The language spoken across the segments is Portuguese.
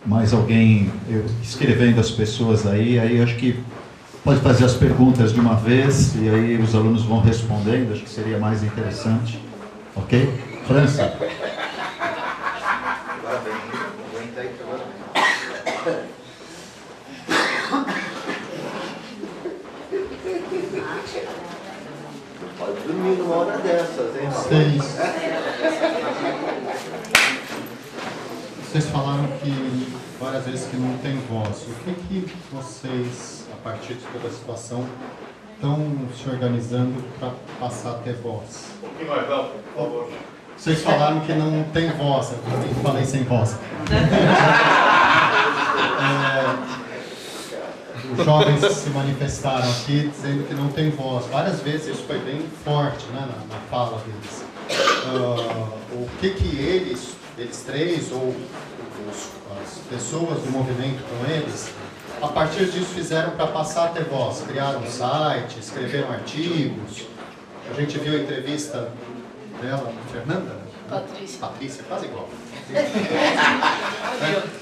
mais alguém escrevendo as pessoas aí acho que pode fazer as perguntas de uma vez e aí os alunos vão respondendo, acho que seria mais interessante. Ok? França. Pode dormir numa hora dessas, hein? Vocês falaram que várias vezes que não tem voz. O que vocês, a partir de toda a situação, estão se organizando para passar a ter voz? Um pouquinho mais alto, por favor. Vocês falaram que não tem voz, eu falei sem voz. Os jovens se manifestaram aqui dizendo que não tem voz. Várias vezes isso foi bem forte, né, na fala deles. O que eles três, ou as pessoas do movimento com eles, a partir disso fizeram para passar a ter voz? Criaram um site, escreveram artigos. A gente viu a entrevista dela, Fernanda? Patrícia, quase igual.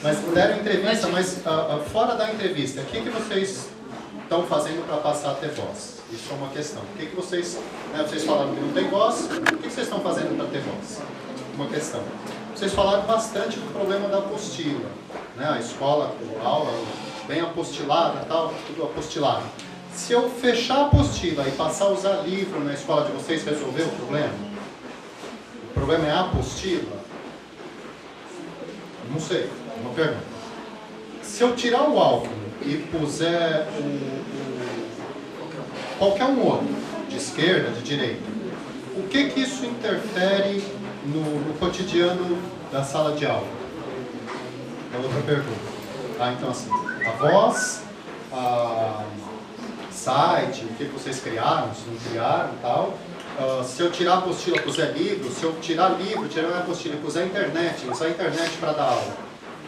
Mas deram entrevista, mas fora da entrevista, o que vocês estão fazendo para passar a ter voz? Isso é uma questão. O que vocês, vocês falaram que não tem voz, o que vocês estão fazendo para ter voz? Uma questão. Vocês falaram bastante do problema da apostila, né? A escola, a aula bem apostilada, tal, tudo apostilado. Se eu fechar a apostila e passar a usar livro na escola de vocês, resolveu o problema? O problema é a apostila? Não sei, uma pergunta. Se eu tirar o álcool e puser qualquer um outro, de esquerda, de direita, o que isso interfere no cotidiano da sala de aula? É outra pergunta. Então assim, a voz, site, o que vocês criaram, se não criaram e tal. Se eu tirar a apostila e puser livro, se eu tirar livro, tirar a apostila e puser internet, usar a internet para dar aula,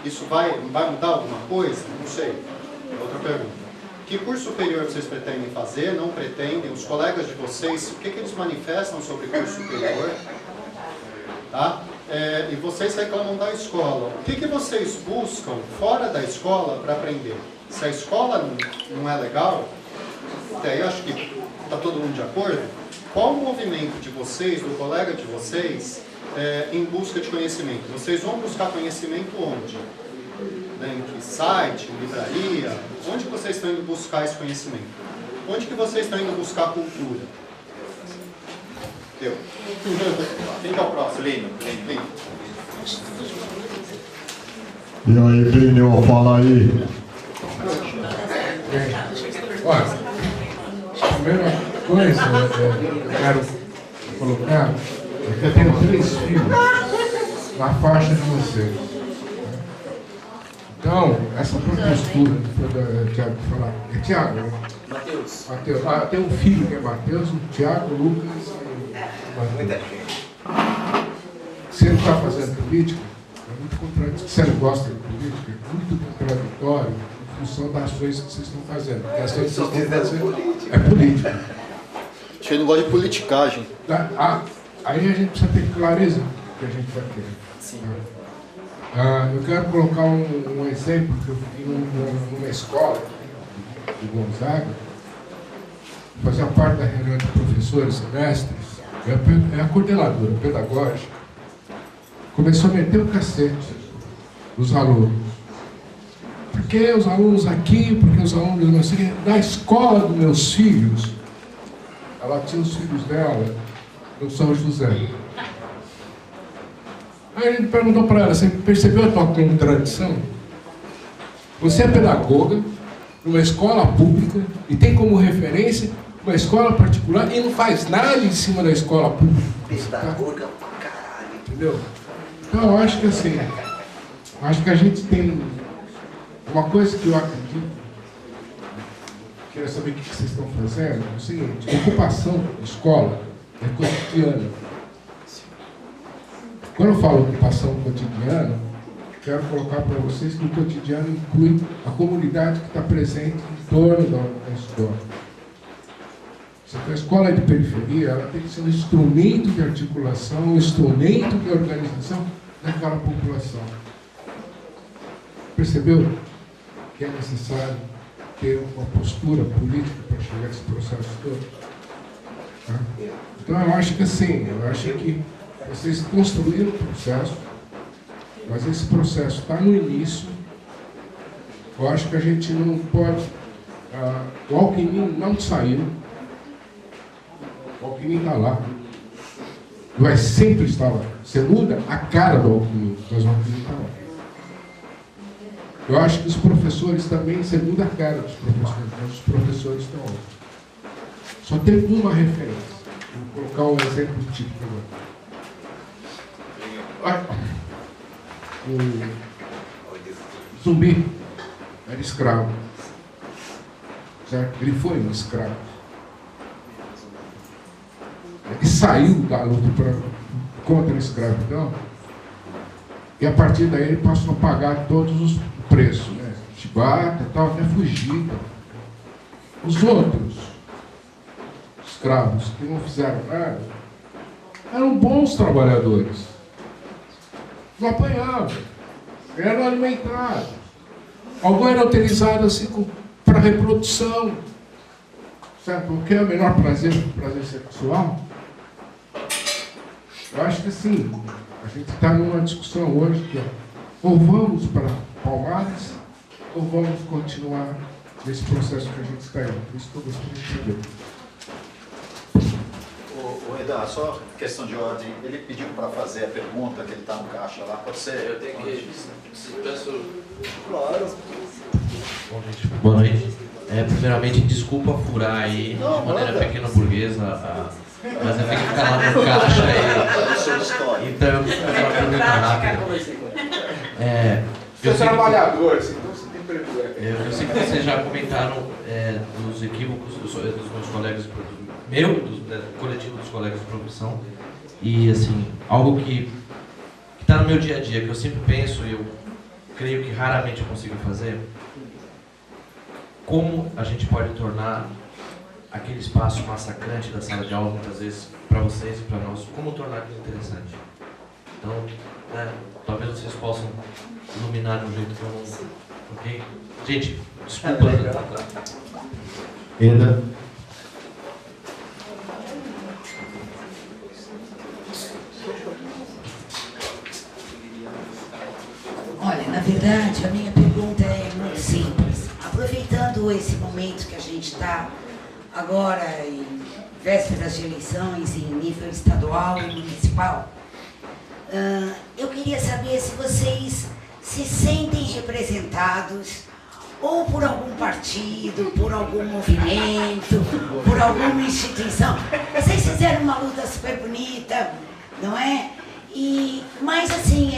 isso vai mudar alguma coisa? Não sei. É outra pergunta. Que curso superior vocês pretendem fazer? Não pretendem? Os colegas de vocês, o que eles manifestam sobre curso superior? Tá? E vocês reclamam da escola. O que vocês buscam fora da escola para aprender? Se a escola não é legal, até aí acho que está todo mundo de acordo. Qual o movimento de vocês, do colega de vocês, em busca de conhecimento? Vocês vão buscar conhecimento onde? Em que site, em livraria? Onde que vocês estão indo buscar esse conhecimento? Onde que vocês estão indo buscar cultura? Eu. Quem que é o próximo? Lino. E aí, Plínio, fala aí. Olha, a primeira coisa eu quero colocar é que eu tenho 3 filhos na faixa de vocês. Então, essa postura do Tiago falar. É Tiago, né? Mateus. Tem um filho que é Mateus, o Tiago, o Lucas e Mateus. Se ele está fazendo política, é muito contraditório. Se ele gosta de política, é muito contraditório em função das coisas que vocês estão fazendo. Porque as coisas que vocês estão fazendo é política. Eu não gosto de politicagem. Aí a gente precisa ter clareza do que a gente vai querer. Sim. Eu quero colocar um exemplo que eu fui numa escola de Gonzaga, fazia parte da reunião de professores, mestres, é a coordenadora pedagógica, começou a meter o cacete nos alunos. Por que os alunos aqui, porque os alunos não sei, da escola dos meus filhos, ela tinha os filhos dela no São José. Aí a gente perguntou para ela, você percebeu a tua contradição? Você é pedagoga numa escola pública e tem como referência uma escola particular e não faz nada em cima da escola pública. Pedagoga pra caralho. Entendeu? Então eu acho que assim, acho que a gente tem uma coisa que eu acredito, queria saber o que vocês estão fazendo, é o seguinte, ocupação de escola é cotidiana. Quando eu falo ocupação cotidiana, quero colocar para vocês que o cotidiano inclui a comunidade que está presente em torno da escola. Se a escola é de periferia, ela tem que ser um instrumento de articulação, um instrumento de organização daquela população. percebeu que é necessário ter uma postura política para chegar a esse processo todo? Tá? Então eu acho que assim, que vocês construíram o processo, mas esse processo está no início. Eu acho que a gente não pode... o Alckmin não saiu, o Alckmin está lá, vai sempre estar lá. Você muda a cara do Alckmin, mas o Alckmin está lá. Eu acho que os professores também, você muda a cara dos professores, mas os professores estão lá. Só tem uma referência. Vou colocar um exemplo típico agora. O Zumbi era escravo. Certo? Ele foi um escravo. Ele saiu da luta contra a escravidão e a partir daí ele passou a pagar todos os preços, né? Chibata, tal, até fugir. Os outros escravos que não fizeram nada eram bons trabalhadores. Não apanhavam, eram alimentados. Alguns eram utilizados assim para reprodução. Certo? O que é o menor prazer? Prazer sexual? Eu acho que assim, a gente está numa discussão hoje que é, ou vamos para Palmares, ou vamos continuar nesse processo que a gente está indo. Isso que eu gostaria de entender. O Edar, só questão de ordem, ele pediu para fazer a pergunta, que ele está no caixa lá, pode ser? Eu tenho que... Peço... Claro. Bom, gente, boa noite. Primeiramente, desculpa furar aí, de maneira pequena burguesa, mas eu tenho que ficar lá no caixa aí. Então eu vou fazer uma pergunta rápida. Você é trabalhador, então você tem privilégio. Eu sei que vocês já comentaram dos equívocos dos meus colegas, do coletivo dos colegas de profissão, e assim, algo que está no meu dia a dia, que eu sempre penso e eu creio que raramente eu consigo fazer, como a gente pode tornar aquele espaço massacrante da sala de aula, muitas vezes, para vocês e para nós, como tornar aquilo interessante? Então, talvez vocês possam iluminar de um jeito que eu não... Ok? Gente, desculpa. Eda. Olha, na verdade, a minha pergunta é muito simples. Aproveitando esse momento que a gente está agora em vésperas de eleições em nível estadual e municipal, eu queria saber se vocês se sentem representados ou por algum partido, por algum movimento, por alguma instituição. Vocês fizeram uma luta super bonita, não é? Mas assim,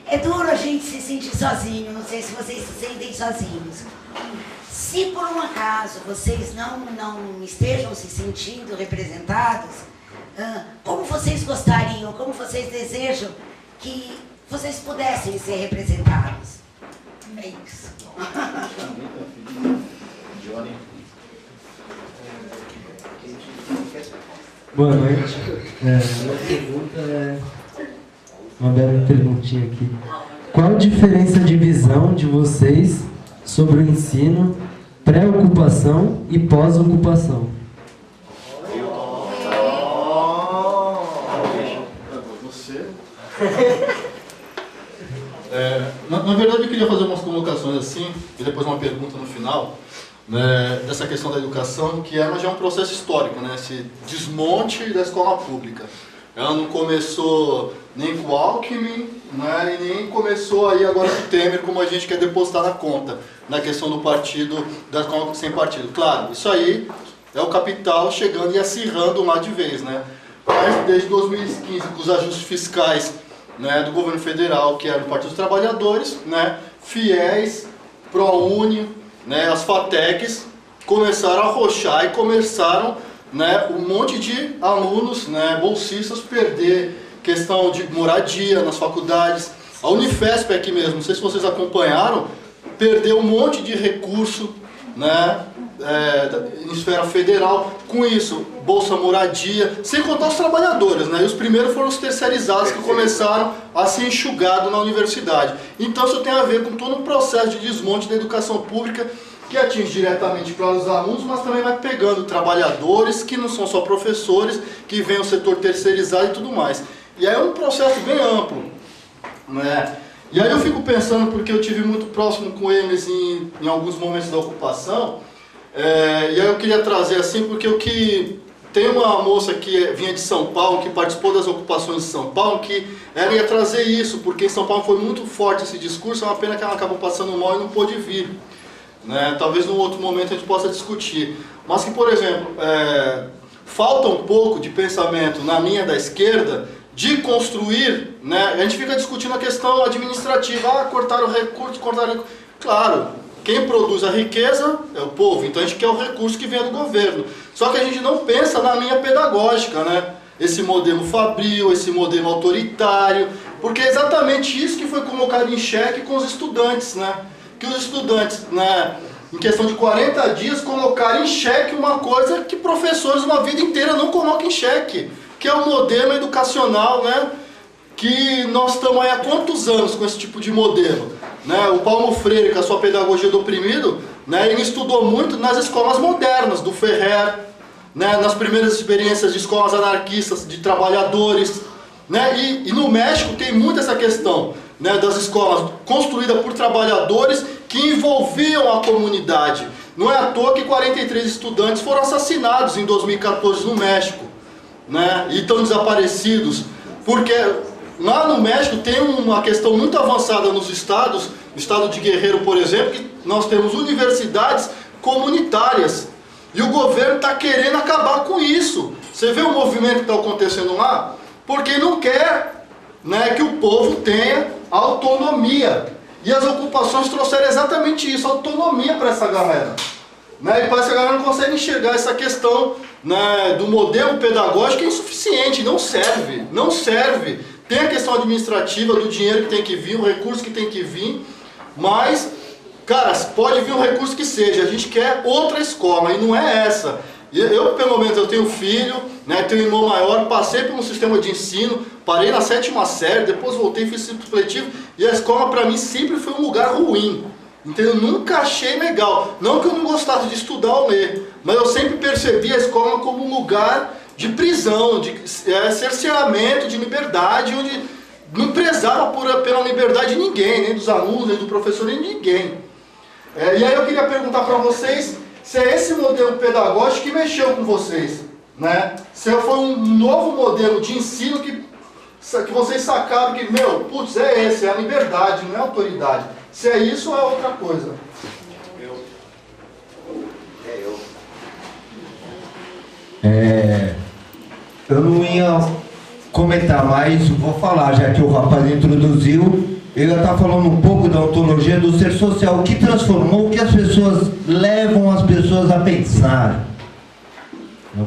é duro a gente se sentir sozinho, não sei se vocês se sentem sozinhos. Se por um acaso vocês não estejam se sentindo representados, como vocês gostariam, como vocês desejam que vocês pudessem ser representados? É isso. Johnny. Boa noite. Minha pergunta é uma breve perguntinha aqui. Qual a diferença de visão de vocês sobre o ensino, pré-ocupação e pós-ocupação? Você? Na verdade, eu queria fazer umas colocações assim, e depois uma pergunta no final, né, dessa questão da educação, que ela já é um processo histórico, né, esse desmonte da escola pública. Ela não começou nem com o Alckmin, né, e nem começou aí agora com o Temer, como a gente quer depositar na conta, na questão do partido, da escola sem partido. Claro, isso aí é o capital chegando e acirrando lá de vez, né. Mas desde 2015, com os ajustes fiscais, né, do governo federal, que era o Partido dos Trabalhadores, né, FIES, ProUni, né, as FATECs, começaram a arrochar e começaram, né, um monte de alunos, né, bolsistas, perder questão de moradia nas faculdades. A Unifesp aqui mesmo, não sei se vocês acompanharam, perdeu um monte de recurso, né, em esfera federal, com isso, Bolsa Moradia, sem contar os trabalhadores, né? E os primeiros foram os terceirizados que começaram a ser enxugados na universidade. Então isso tem a ver com todo um processo de desmonte da educação pública que atinge diretamente para os alunos, mas também vai pegando trabalhadores que não são só professores, que vêm o setor terceirizado e tudo mais. E aí é um processo bem amplo, né? E aí eu fico pensando, porque eu tive muito próximo com eles em alguns momentos da ocupação, e aí eu queria trazer assim, porque o que tem uma moça que vinha de São Paulo, que participou das ocupações de São Paulo, que ela ia trazer isso, porque em São Paulo foi muito forte esse discurso, é uma pena que ela acabou passando mal e não pôde vir, né? Talvez num outro momento a gente possa discutir. Mas que, por exemplo, falta um pouco de pensamento na linha da esquerda, de construir, né? A gente fica discutindo a questão administrativa, cortaram o recurso, cortaram o recurso. Claro, quem produz a riqueza é o povo, então a gente quer o recurso que vem do governo. Só que a gente não pensa na linha pedagógica, né? Esse modelo fabril, esse modelo autoritário, porque é exatamente isso que foi colocado em xeque com os estudantes, né? Que os estudantes, né, em questão de 40 dias, colocaram em xeque uma coisa que professores uma vida inteira não colocam em xeque, que é o modelo educacional, né, que nós estamos aí há quantos anos com esse tipo de modelo, né? O Paulo Freire, com a sua pedagogia do oprimido, né, ele estudou muito nas escolas modernas, do Ferrer, né, nas primeiras experiências de escolas anarquistas, de trabalhadores, né, e no México tem muito essa questão, né, das escolas construídas por trabalhadores que envolviam a comunidade. Não é à toa que 43 estudantes foram assassinados em 2014 no México, né, e estão desaparecidos, porque lá no México tem uma questão muito avançada nos estados, no estado de Guerreiro, por exemplo, que nós temos universidades comunitárias, e o governo está querendo acabar com isso. Você vê o movimento que está acontecendo lá? Porque não quer, né, que o povo tenha autonomia, e as ocupações trouxeram exatamente isso, autonomia para essa galera. Né? E parece que a galera não consegue enxergar essa questão, né, do modelo pedagógico, que é insuficiente, não serve, não serve. Tem a questão administrativa do dinheiro que tem que vir, o recurso que tem que vir, mas, cara, pode vir o recurso que seja, a gente quer outra escola, e não é essa. Eu, pelo menos, eu tenho filho, né, tenho um irmão maior, passei por um sistema de ensino, parei na 7ª série, depois voltei, fiz supletivo, e a escola para mim sempre foi um lugar ruim. Entendeu? Nunca achei legal. Não que eu não gostasse de estudar ou ler, mas eu sempre percebi a escola como um lugar de prisão, de cerceamento de liberdade, onde não prezava pela liberdade de ninguém, nem dos alunos, nem do professor, nem de ninguém. E aí eu queria perguntar para vocês se é esse modelo pedagógico que mexeu com vocês, né? Se foi um novo modelo de ensino que vocês sacaram que, meu, putz, é esse, é a liberdade, não é a autoridade. Se é isso ou é outra coisa? Eu não ia comentar mais, vou falar, já que o rapaz introduziu. Ele está falando um pouco da ontologia do ser social, o que transformou, o que as pessoas levam as pessoas a pensar.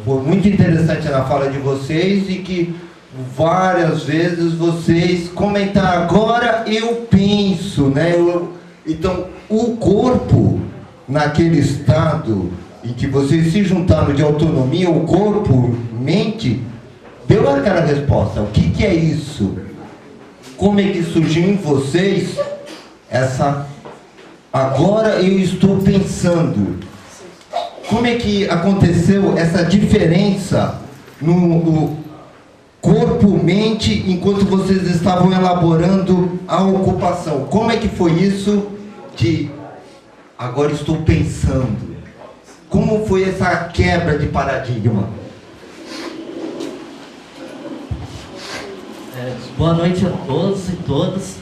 Foi muito interessante na fala de vocês e que várias vezes vocês comentaram, agora eu penso, né? Então, o corpo, naquele estado em que vocês se juntaram de autonomia, o corpo, mente, deu aquela resposta. O que é isso? Como é que surgiu em vocês essa... Agora eu estou pensando. Como é que aconteceu essa diferença no corpo-mente enquanto vocês estavam elaborando a ocupação? Como é que foi isso de agora estou pensando? Como foi essa quebra de paradigma? Boa noite a todos e todas,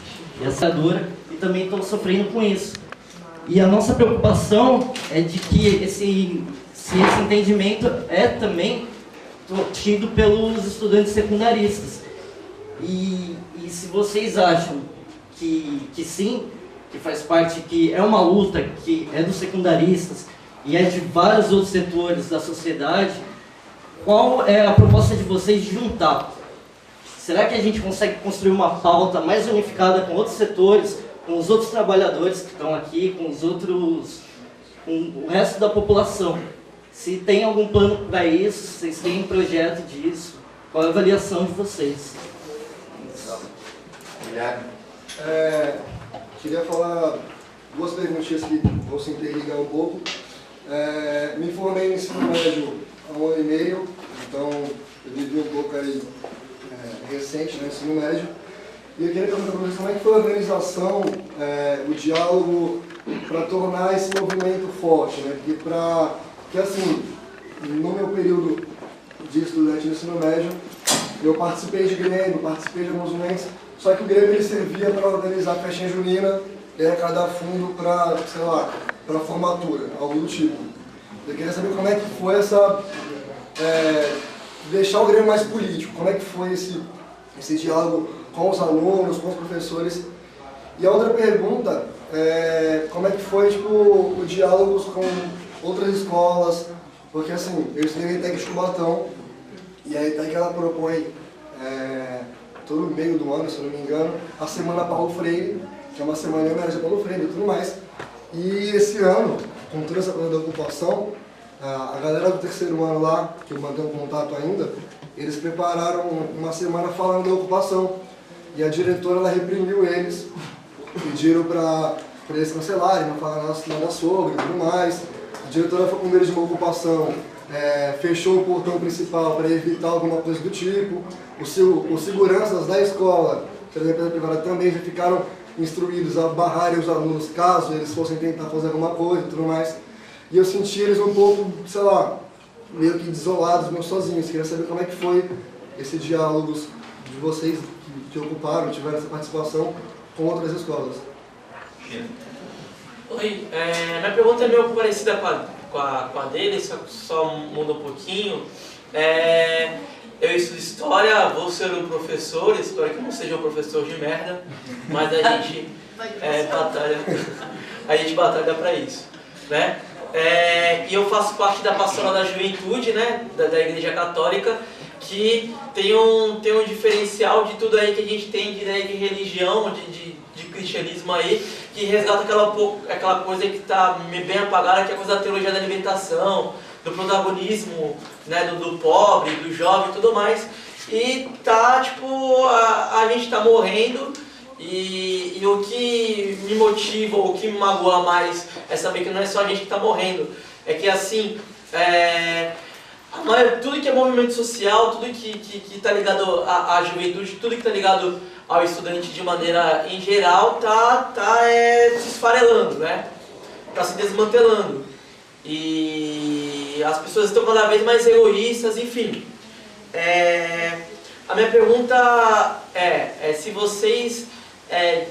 essa dura, e também estão sofrendo com isso. E a nossa preocupação é de que esse entendimento é também tido pelos estudantes secundaristas. E se vocês acham que sim, que faz parte, que é uma luta, que é dos secundaristas e é de vários outros setores da sociedade, qual é a proposta de vocês de juntar? Será que a gente consegue construir uma pauta mais unificada com outros setores, com os outros trabalhadores que estão aqui, com os outros o resto da população. Se tem algum plano para isso, se vocês têm um projeto disso, qual a avaliação de vocês? Queria falar duas perguntinhas que vão se interligar um pouco. Me formei no ensino médio há 1 ano e meio, então eu vivi um pouco aí recente no ensino médio. E eu queria perguntar para vocês como é que foi a organização, o diálogo para tornar esse movimento forte, né? Porque assim, no meu período de estudante no ensino médio, eu participei de Grêmio, participei de alguns movimentos, só que o Grêmio ele servia para organizar a festinha junina e arrecadar fundo para, sei lá, para formatura, algo do tipo. Eu queria saber como é que foi essa... deixar o Grêmio mais político, como é que foi esse diálogo com os alunos, com os professores. E a outra pergunta é como é que foi tipo, o diálogo com outras escolas, porque assim, eu estudei na ETEC de Cubatão, e a ETEC ela propõe todo meio do ano, se eu não me engano, a Semana Paulo Freire, que é uma semana em homenagem a Paulo Freire e tudo mais. E esse ano, com toda essa coisa da ocupação, a galera do 3º ano lá, que eu mantenho contato ainda, eles prepararam uma semana falando da ocupação. E a diretora ela reprimiu eles, pediram para eles cancelarem, não falar nada sobre e tudo mais. A diretora foi com medo de uma ocupação, fechou o portão principal para evitar alguma coisa do tipo. Os seguranças da escola, que era da empresa privada, também já ficaram instruídos a barrarem os alunos caso eles fossem tentar fazer alguma coisa e tudo mais. E eu senti eles um pouco, sei lá, meio que desolados, meio sozinhos. Queria saber como é que foi esse diálogo de vocês que ocuparam, tiveram essa participação com outras escolas. Oi, minha pergunta é meio parecida com a dele, só muda um pouquinho. Eu estudo história, vou ser um professor, espero que não seja um professor de merda, mas a gente batalha para isso, né? E eu faço parte da pastoral da juventude, né, da Igreja Católica, que tem um diferencial de tudo aí que a gente tem de religião, de cristianismo aí, que resgata aquela coisa que está bem apagada, que é a coisa da teologia da libertação, do protagonismo, né, do pobre, do jovem e tudo mais. E tá, tipo, a gente tá morrendo e o que me motiva, o que me magoa mais é saber que não é só a gente que tá morrendo. É que assim, tudo que é movimento social, tudo que tá ligado à juventude, tudo que tá ligado ao estudante de maneira em geral, tá se esfarelando, né? Tá se desmantelando. E as pessoas estão cada vez mais egoístas, enfim. A minha pergunta é se vocês,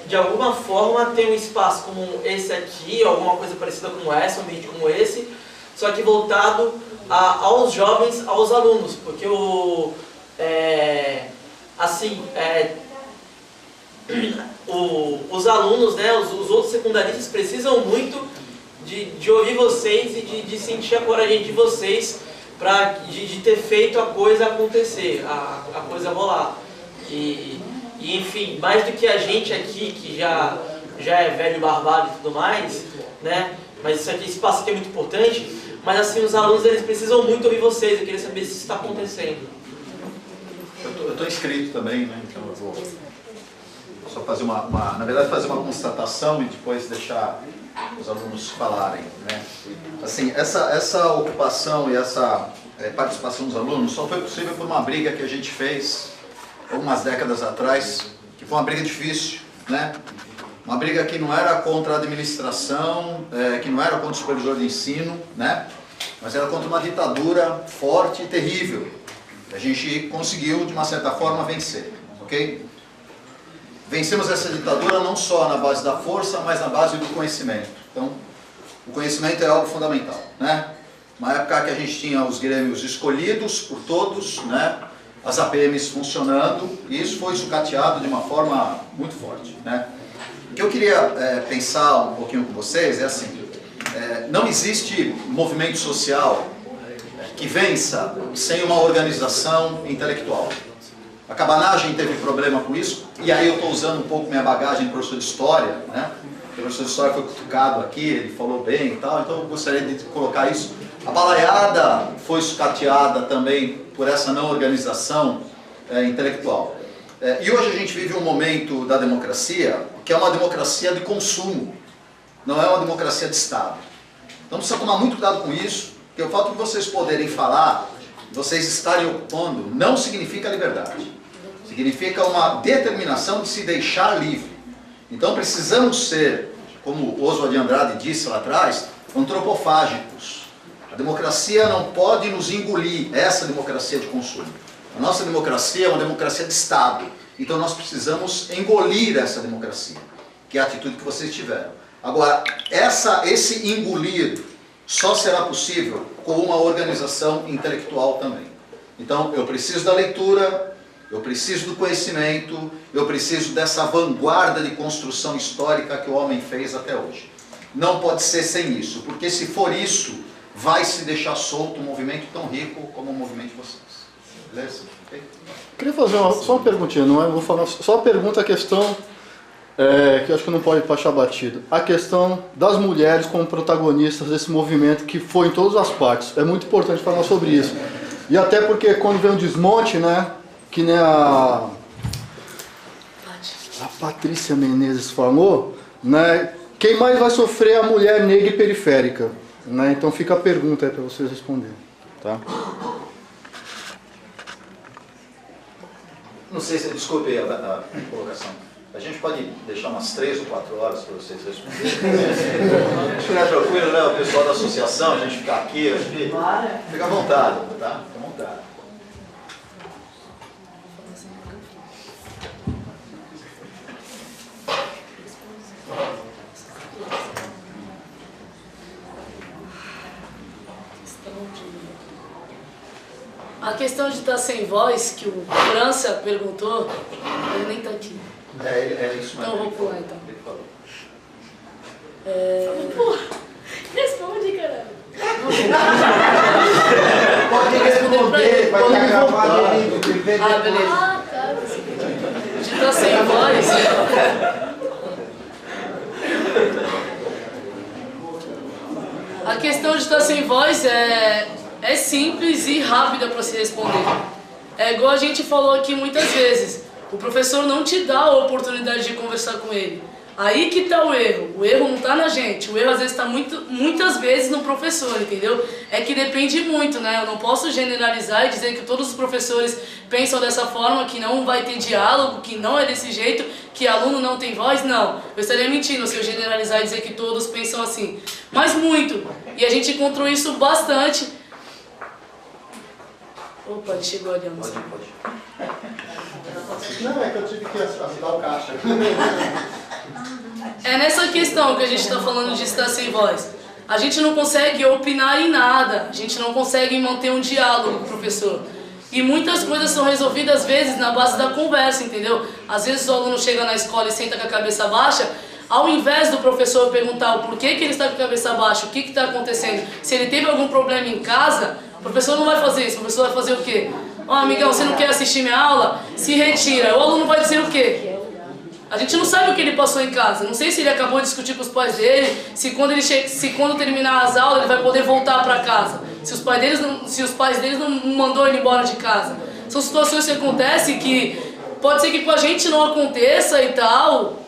de alguma forma, têm um espaço como esse aqui, alguma coisa parecida com essa, um ambiente como esse, só que voltado aos jovens, aos alunos, porque os alunos, né, os outros secundaristas precisam muito de ouvir vocês e de sentir a coragem de vocês de ter feito a coisa acontecer, a coisa rolar. E enfim, mais do que a gente aqui, que já é velho, barbado e tudo mais, né? Mas esse espaço aqui é muito importante, mas assim, os alunos eles precisam muito ouvir vocês. Eu queria saber se isso está acontecendo. Eu estou inscrito também, né? Então eu vou só fazer na verdade fazer uma constatação e depois deixar os alunos falarem, né? Assim, essa ocupação e essa participação dos alunos só foi possível por uma briga que a gente fez algumas décadas atrás, que foi uma briga difícil, né? Uma briga que não era contra a administração, que não era contra o supervisor de ensino, né? Mas era contra uma ditadura forte e terrível. A gente conseguiu, de uma certa forma, vencer, ok? Vencemos essa ditadura não só na base da força, mas na base do conhecimento. Então, o conhecimento é algo fundamental, né? Uma época que a gente tinha os grêmios escolhidos por todos, né? As APMs funcionando, e isso foi sucateado de uma forma muito forte, né? O que eu queria pensar um pouquinho com vocês é assim, não existe movimento social que vença sem uma organização intelectual. A cabanagem teve problema com isso, e aí eu estou usando um pouco minha bagagem de professor de história, né? O professor de história foi cutucado aqui, ele falou bem e tal, então eu gostaria de colocar isso. A balaiada foi sucateada também por essa não organização intelectual. E hoje a gente vive um momento da democracia que é uma democracia de consumo, não é uma democracia de Estado. Então precisa tomar muito cuidado com isso, porque o fato de vocês poderem falar, vocês estarem ocupando, não significa liberdade. Significa uma determinação de se deixar livre. Então precisamos ser, como Oswald de Andrade disse lá atrás, antropofágicos. A democracia não pode nos engolir, essa democracia de consumo. A nossa democracia é uma democracia de Estado. Então nós precisamos engolir essa democracia, que é a atitude que vocês tiveram. Agora, esse engolir só será possível com uma organização intelectual também. Então, eu preciso da leitura, eu preciso do conhecimento, eu preciso dessa vanguarda de construção histórica que o homem fez até hoje. Não pode ser sem isso, porque se for isso, vai se deixar solto um movimento tão rico como o movimento de vocês. Beleza? Okay? Queria fazer só uma perguntinha, não é? Vou falar só uma pergunta, a questão que eu acho que não pode passar batido. A questão das mulheres como protagonistas desse movimento que foi em todas as partes. É muito importante falar sobre isso. E até porque quando vem um desmonte, né? Que nem a Patrícia Menezes falou, né? Quem mais vai sofrer é a mulher negra e periférica. Né? Então fica a pergunta aí para vocês responderem. Tá? Não sei se, desculpe a colocação. A gente pode deixar umas 3 ou 4 horas para vocês responderem. Acho que não é tranquilo, né? O pessoal da associação, a gente ficar aqui, acho que fica à vontade, tá? Fica à vontade. A questão de estar sem voz, que o França perguntou, ele nem está aqui. É isso mesmo. Então eu vou pular então. Pô, responde, caralho. Pode responder, vai estar gravado ali. Ah, beleza. Ah, tá. De estar sem voz. A questão de estar sem voz é simples e rápida para se responder. É igual a gente falou aqui muitas vezes. O professor não te dá a oportunidade de conversar com ele. Aí que está o erro. O erro não está na gente. O erro às vezes está muitas vezes no professor, entendeu? É que depende muito, né? Eu não posso generalizar e dizer que todos os professores pensam dessa forma, que não vai ter diálogo, que não é desse jeito, que aluno não tem voz. Não. Eu estaria mentindo se eu generalizar e dizer que todos pensam assim. Mas muito. E a gente encontrou isso bastante. Opa, ele chegou ali, não sei. Não, é que eu tive que ajudar o caixa. É nessa questão que a gente está falando de estar sem voz. A gente não consegue opinar em nada, a gente não consegue manter um diálogo com o professor. E muitas coisas são resolvidas, às vezes, na base da conversa, entendeu? Às vezes o aluno chega na escola e senta com a cabeça baixa, ao invés do professor perguntar o porquê que ele está com a cabeça baixa, o que está acontecendo, se ele teve algum problema em casa, o professor não vai fazer isso, o professor vai fazer o quê? Ó, amigão, você não quer assistir minha aula? Se retira. O aluno vai dizer o quê? A gente não sabe o que ele passou em casa. Não sei se ele acabou de discutir com os pais dele, se quando terminar as aulas ele vai poder voltar para casa. Se os pais deles não mandou ele embora de casa. São situações que acontecem que pode ser que com a gente não aconteça e tal,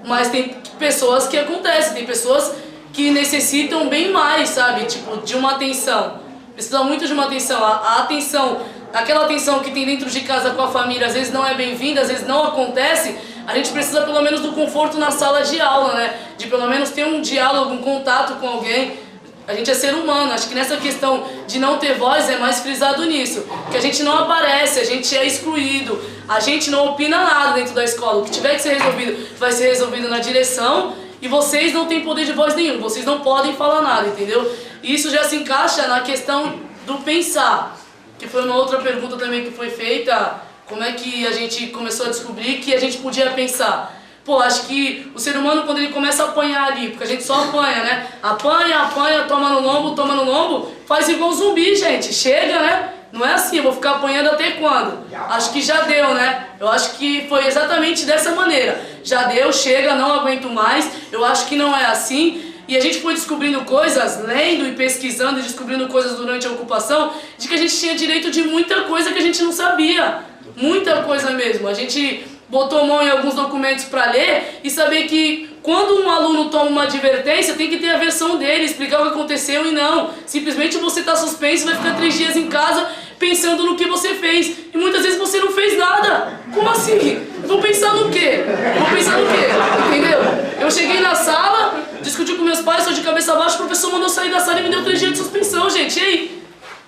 mas tem pessoas que acontecem, tem pessoas que necessitam bem mais, sabe? Tipo, de uma atenção. Precisa muito de uma atenção. A atenção, aquela atenção que tem dentro de casa com a família, às vezes não é bem-vinda, às vezes não acontece. A gente precisa pelo menos do conforto na sala de aula, né? De pelo menos ter um diálogo, um contato com alguém. A gente é ser humano. Acho que nessa questão de não ter voz é mais frisado nisso. Que a gente não aparece, a gente é excluído. A gente não opina nada dentro da escola. O que tiver que ser resolvido vai ser resolvido na direção. E vocês não têm poder de voz nenhum. Vocês não podem falar nada, entendeu? E isso já se encaixa na questão do pensar, que foi uma outra pergunta também que foi feita, como é que a gente começou a descobrir que a gente podia pensar. Pô, acho que o ser humano, quando ele começa a apanhar ali, porque a gente só apanha, né? Apanha, toma no lombo, faz igual zumbi, gente. Chega, né? Não é assim, eu vou ficar apanhando até quando? Acho que já deu, né? Eu acho que foi exatamente dessa maneira. Já deu, chega, não aguento mais. Eu acho que não é assim. E a gente foi descobrindo coisas, lendo e pesquisando e descobrindo coisas durante a ocupação, de que a gente tinha direito de muita coisa que a gente não sabia. Muita coisa mesmo. A gente botou a mão em alguns documentos para ler e saber que quando um aluno toma uma advertência, tem que ter a versão dele, explicar o que aconteceu e não. Simplesmente você está suspenso, vai ficar 3 dias em casa pensando no que você fez. E muitas vezes você não fez nada. Como assim? Vou pensar no quê? Vou pensar no quê? Entendeu? Eu cheguei na sala, discuti com meus pais, estou de cabeça baixa, o professor mandou sair da sala e me deu 3 dias de suspensão, gente. E aí?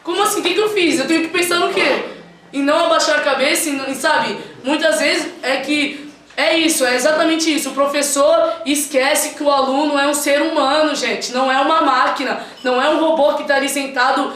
Como assim? O que eu fiz? Eu tenho que pensar no quê? E não abaixar a cabeça, e, sabe? Muitas vezes é que é isso, é exatamente isso. O professor esquece que o aluno é um ser humano, gente. Não é uma máquina, não é um robô que está ali sentado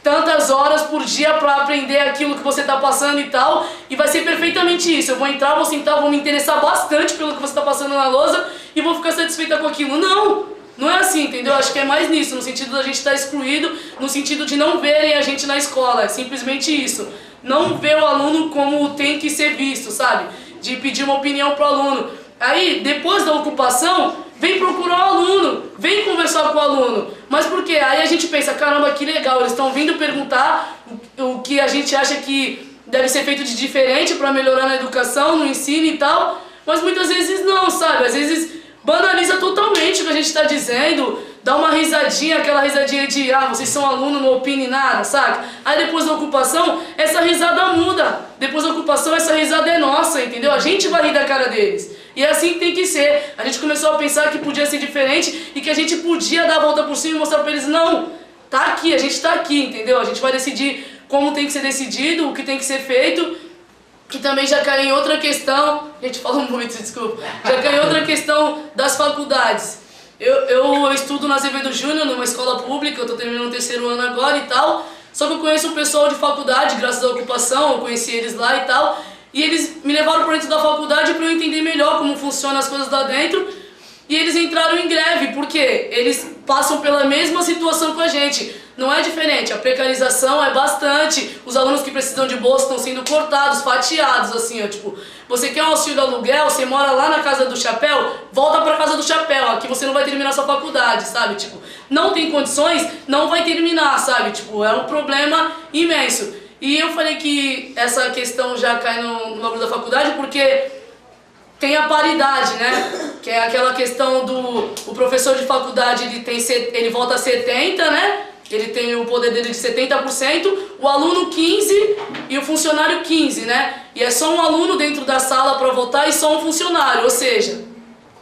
tantas horas por dia para aprender aquilo que você está passando e tal. E vai ser perfeitamente isso. Eu vou entrar, vou sentar, vou me interessar bastante pelo que você está passando na lousa e vou ficar satisfeita com aquilo. Não! Não é assim, entendeu? Acho que é mais nisso, no sentido da gente estar excluído, no sentido de não verem a gente na escola. É simplesmente isso. Não ver o aluno como tem que ser visto, sabe? De pedir uma opinião pro aluno. Aí, depois da ocupação, vem procurar o aluno, vem conversar com o aluno. Mas por quê? Aí a gente pensa, caramba, que legal, eles estão vindo perguntar o que a gente acha que deve ser feito de diferente para melhorar na educação, no ensino e tal. Mas muitas vezes não, sabe? Às vezes banaliza totalmente o que a gente está dizendo, dá uma risadinha, aquela risadinha de, vocês são aluno, não opinem nada, sabe? Aí depois da ocupação, essa risada muda. Depois da ocupação, essa risada é nossa, entendeu? A gente vai rir da cara deles. E é assim que tem que ser. A gente começou a pensar que podia ser diferente e que a gente podia dar a volta por cima e mostrar pra eles, não, tá aqui, a gente tá aqui, entendeu? A gente vai decidir como tem que ser decidido, o que tem que ser feito. Que também já caiu em outra questão, a gente falou muito, desculpa, já caiu em outra questão das faculdades. Eu estudo na Azevedo Júnior, numa escola pública, eu estou terminando o 3º ano agora e tal, só que eu conheço o pessoal de faculdade, graças à ocupação, eu conheci eles lá e tal, e eles me levaram para dentro da faculdade para eu entender melhor como funcionam as coisas lá dentro, e eles entraram em greve, porque eles passam pela mesma situação com a gente. Não é diferente, a precarização é bastante, os alunos que precisam de bolsa estão sendo cortados, fatiados, assim, ó, tipo, você quer um auxílio aluguel, você mora lá na casa do chapéu, volta pra casa do chapéu, aqui você não vai terminar sua faculdade, sabe, tipo, não tem condições, não vai terminar, sabe, tipo, é um problema imenso. E eu falei que essa questão já cai no bagulho da faculdade porque tem a paridade, né, que é aquela questão do o professor de faculdade, ele volta a 70%, né, ele tem o poder dele de 70%, o aluno 15% e o funcionário 15%, né? E é só um aluno dentro da sala para votar e só um funcionário, ou seja,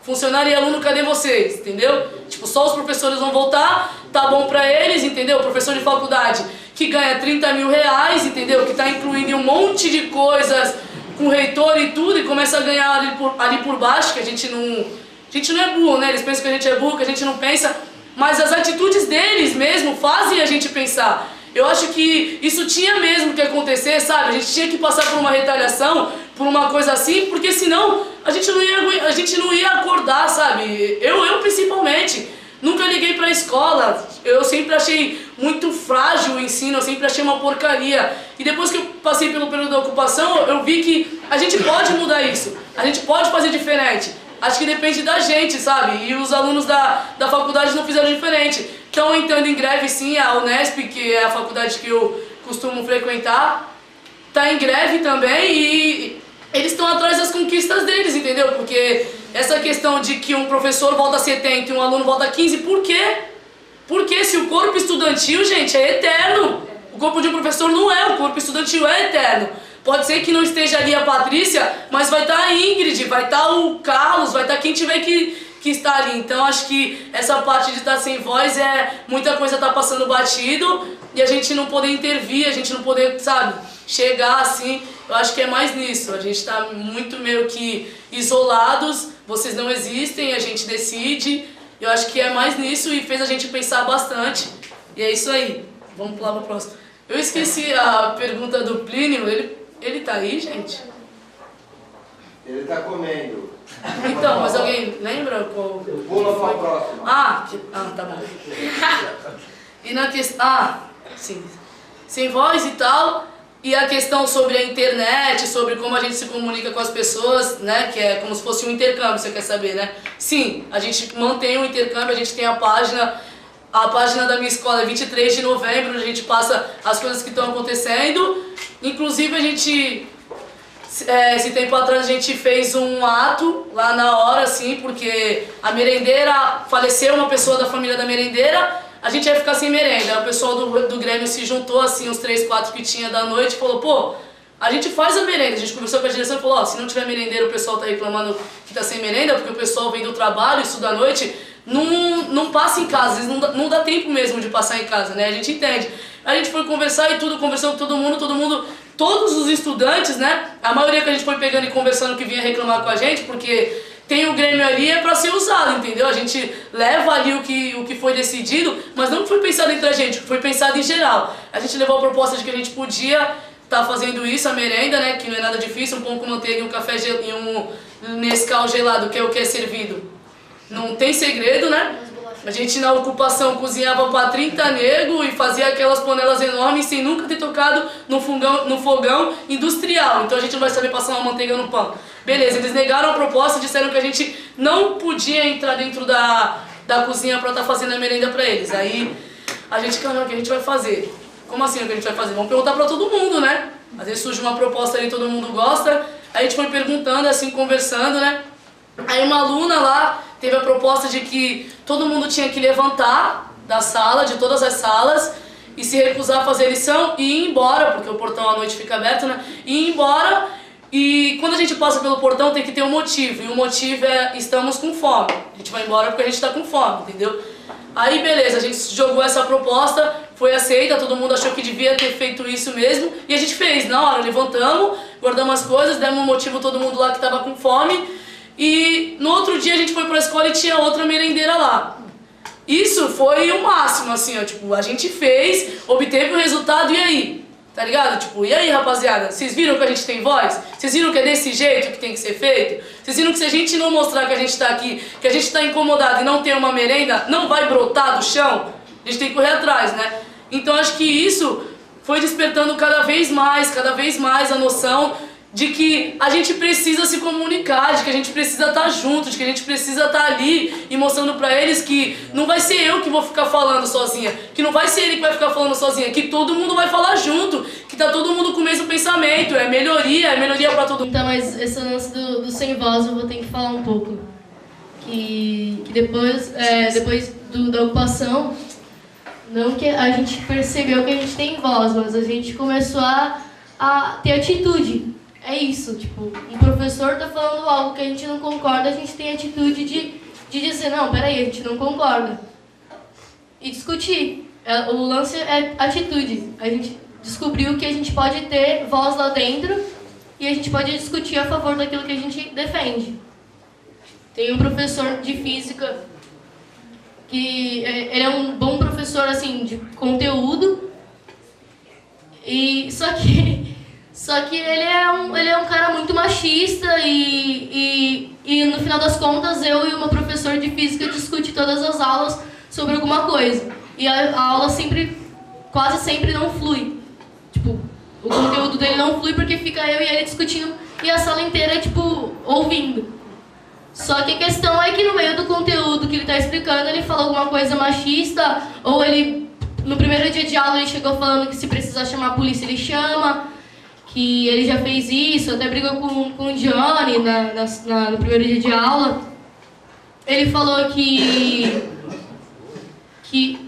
funcionário e aluno, cadê vocês, entendeu? Tipo, só os professores vão votar, tá bom para eles, entendeu? O professor de faculdade que ganha 30 mil reais, entendeu? Que tá incluindo um monte de coisas com o reitor e tudo e começa a ganhar ali por baixo, que a gente não é burro, né? Eles pensam que a gente é burro, que a gente não pensa. Mas as atitudes deles mesmo fazem a gente pensar. Eu acho que isso tinha mesmo que acontecer, sabe? A gente tinha que passar por uma retaliação, por uma coisa assim, porque senão a gente não ia acordar, sabe? Eu principalmente, nunca liguei pra escola. Eu sempre achei muito frágil o ensino, eu sempre achei uma porcaria. E depois que eu passei pelo período da ocupação, eu vi que a gente pode mudar isso. A gente pode fazer diferente. Acho que depende da gente, sabe? E os alunos da faculdade não fizeram diferente. Estão entrando em greve, sim, a Unesp, que é a faculdade que eu costumo frequentar, está em greve também e eles estão atrás das conquistas deles, entendeu? Porque essa questão de que um professor volta a 70% e um aluno volta a 15%, por quê? Porque se o corpo estudantil, gente, é eterno. O corpo de um professor não é, o corpo estudantil é eterno. Pode ser que não esteja ali a Patrícia, mas vai estar a Ingrid, vai estar o Carlos, vai estar quem tiver que estar ali. Então acho que essa parte de estar sem voz muita coisa está passando batido e a gente não poder intervir, a gente não poder, sabe, chegar assim. Eu acho que é mais nisso, a gente está muito meio que isolados, vocês não existem, a gente decide. Eu acho que é mais nisso e fez a gente pensar bastante. E é isso aí, vamos lá para o próximo. Eu esqueci a pergunta do Plínio, ele tá aí, gente? Ele tá comendo. Então, mas alguém lembra qual? Pula para a próxima. Tá bom. E na questão... sim. sem voz e tal, e a questão sobre a internet, sobre como a gente se comunica com as pessoas, né, que é como se fosse um intercâmbio, você quer saber, né? Sim, a gente mantém o intercâmbio, a gente tem a página da minha escola é 23 de novembro, onde a gente passa as coisas que estão acontecendo. Inclusive, a gente, esse tempo atrás, a gente fez um ato lá na hora, assim, porque a merendeira, faleceu uma pessoa da família da merendeira, a gente ia ficar sem merenda. O pessoal do Grêmio se juntou, assim, os 3, 4 que tinha da noite, e falou, pô, a gente faz a merenda. A gente conversou com a direção e falou, ó, se não tiver merendeira, o pessoal tá reclamando que tá sem merenda, porque o pessoal vem do trabalho, estuda à noite, não passa em casa, às vezes não dá tempo mesmo de passar em casa, né? A gente entende. A gente foi conversar e tudo, conversou com todo mundo, todos os estudantes, né? A maioria que a gente foi pegando e conversando que vinha reclamar com a gente, porque tem o Grêmio ali, é pra ser usado, entendeu? A gente leva ali o que foi decidido, mas não foi pensado entre a gente, foi pensado em geral. A gente levou a proposta de que a gente podia estar fazendo isso, a merenda, né? Que não é nada difícil, um pão com manteiga e um café e um Nescau gelado, que é o que é servido. Não tem segredo, né? A gente na ocupação cozinhava para 30 negros e fazia aquelas panelas enormes sem nunca ter tocado no fogão industrial. Então a gente não vai saber passar uma manteiga no pão. Beleza, eles negaram a proposta e disseram que a gente não podia entrar dentro da cozinha para estar fazendo a merenda para eles. Aí a gente, caramba, o que a gente vai fazer? Como assim o que a gente vai fazer? Vamos perguntar para todo mundo, né? Às vezes surge uma proposta ali, todo mundo gosta. Aí a gente foi perguntando, assim, conversando, né? Aí uma aluna lá teve a proposta de que todo mundo tinha que levantar da sala, de todas as salas, e se recusar a fazer lição e ir embora, porque o portão à noite fica aberto, né? Ir embora, e quando a gente passa pelo portão tem que ter um motivo, e o motivo é estamos com fome. A gente vai embora porque a gente está com fome, entendeu? Aí beleza, a gente jogou essa proposta, foi aceita, todo mundo achou que devia ter feito isso mesmo, e a gente fez. Na hora, levantamos, guardamos as coisas, demos um motivo todo mundo lá que estava com fome, e no outro dia a gente foi pra escola e tinha outra merendeira lá. Isso foi o máximo, assim, ó, tipo, a gente fez, obteve o resultado, e aí? Tá ligado? Tipo, e aí, rapaziada, vocês viram que a gente tem voz? Vocês viram que é desse jeito que tem que ser feito? Vocês viram que se a gente não mostrar que a gente tá aqui, que a gente tá incomodado e não tem uma merenda, não vai brotar do chão? A gente tem que correr atrás, né? Então acho que isso foi despertando cada vez mais a noção de que a gente precisa se comunicar, de que a gente precisa estar junto, de que a gente precisa estar ali e mostrando pra eles que não vai ser eu que vou ficar falando sozinha, que não vai ser ele que vai ficar falando sozinha, que todo mundo vai falar junto, que tá todo mundo com o mesmo pensamento, é melhoria pra todo mundo. Então, mas esse lance do sem voz eu vou ter que falar um pouco. Que depois da ocupação, não que a gente percebeu que a gente tem voz, mas a gente começou a ter atitude. É isso, tipo, um professor tá falando algo que a gente não concorda, a gente tem a atitude de dizer, não, peraí, a gente não concorda. E discutir. O lance é atitude. A gente descobriu que a gente pode ter voz lá dentro e a gente pode discutir a favor daquilo que a gente defende. Tem um professor de física que ele é um bom professor, assim, de conteúdo, e só que ele é um cara muito machista e no final das contas eu e uma professora de física discute todas as aulas sobre alguma coisa. E a aula quase sempre não flui. Tipo, o conteúdo dele não flui porque fica eu e ele discutindo e a sala inteira, tipo, ouvindo. Só que a questão é que no meio do conteúdo que ele está explicando, ele fala alguma coisa machista, ou ele, no primeiro dia de aula, ele chegou falando que se precisar chamar a polícia, ele chama, que ele já fez isso, até brigou com o Johnny no primeiro dia de aula. Ele falou que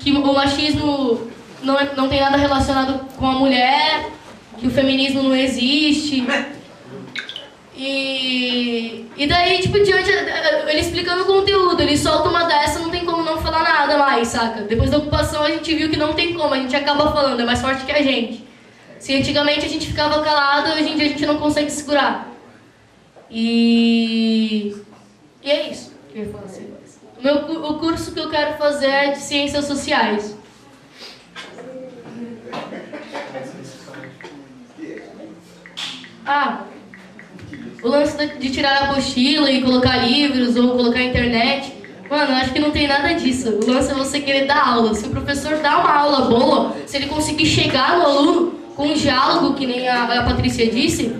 o machismo não tem nada relacionado com a mulher, que o feminismo não existe. E daí, tipo, diante, ele explicando o conteúdo, ele solta uma dessa, não tem como não falar nada mais, saca? Depois da ocupação a gente viu que não tem como, a gente acaba falando, é mais forte que a gente. Se antigamente a gente ficava calado, hoje em dia a gente não consegue segurar. E é isso que eu ia falar assim. O curso que eu quero fazer é de Ciências Sociais. O lance de tirar a apostila e colocar livros ou colocar Mano, eu acho que não tem nada disso. O lance é você querer dar aula. Se o professor dá uma aula boa, se se ele conseguir chegar no aluno com um diálogo, que nem a Patrícia disse,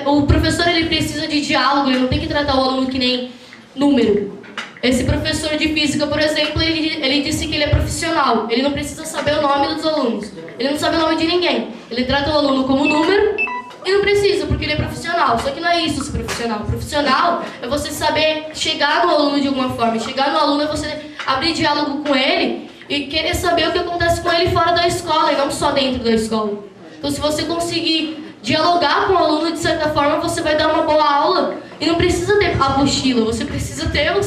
o professor ele precisa de diálogo, ele não tem que tratar o aluno que nem número. Esse professor de física, por exemplo, ele disse que ele é profissional, ele não precisa saber o nome dos alunos, ele não sabe o nome de ninguém, ele trata o aluno como número e não precisa, porque ele é profissional. Só que não é isso ser profissional. Profissional é você saber chegar no aluno de alguma forma, chegar no aluno é você abrir diálogo com ele e querer saber o que acontece com ele fora da escola e não só dentro da escola. Então, se você conseguir dialogar com o aluno de certa forma, você vai dar uma boa aula e não precisa ter apostila, você precisa ter a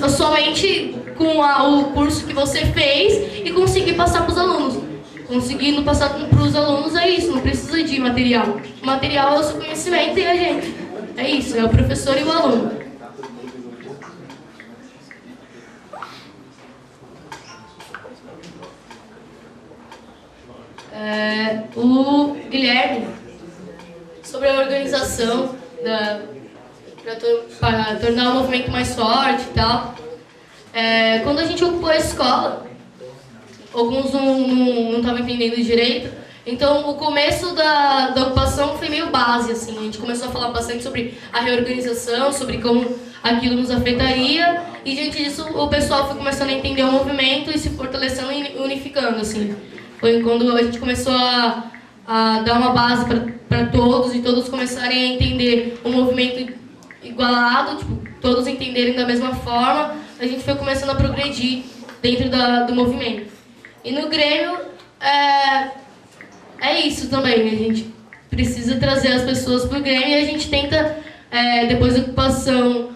sua mente com o curso que você fez e conseguir passar para os alunos. Conseguindo passar para os alunos é isso, não precisa de material. O material é o seu conhecimento e a gente. É isso, é o professor e o aluno. O Guilherme, sobre a organização para tornar o movimento mais forte e tal. Quando a gente ocupou a escola, alguns não estavam entendendo direito, então o começo da ocupação foi meio base, assim. A gente começou a falar bastante sobre a reorganização, sobre como aquilo nos afetaria, e diante disso o pessoal foi começando a entender o movimento e se fortalecendo e unificando, assim. Foi quando a gente começou a dar uma base para todos, e todos começarem a entender o movimento igualado, tipo, todos entenderem da mesma forma, a gente foi começando a progredir dentro do movimento. E no Grêmio, é isso também, a gente precisa trazer as pessoas para o Grêmio e a gente tenta, depois da ocupação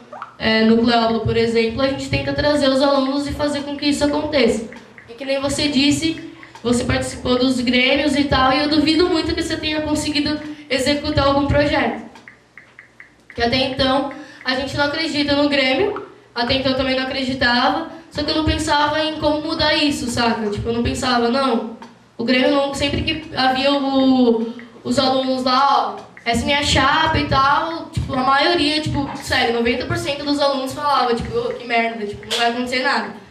no Cleóbulo, por exemplo, a gente tenta trazer os alunos e fazer com que isso aconteça. E que nem você disse, você participou dos Grêmios e tal, e eu duvido muito que você tenha conseguido executar algum projeto. Que até então, a gente não acredita no Grêmio, até então eu também não acreditava, só que eu não pensava em como mudar isso, saca? Tipo, eu não pensava, não, o Grêmio não, sempre que havia os alunos lá, ó, essa é minha chapa e tal, tipo, a maioria, tipo, sério, 90% dos alunos falavam, tipo, oh, que merda, tipo, não vai acontecer nada.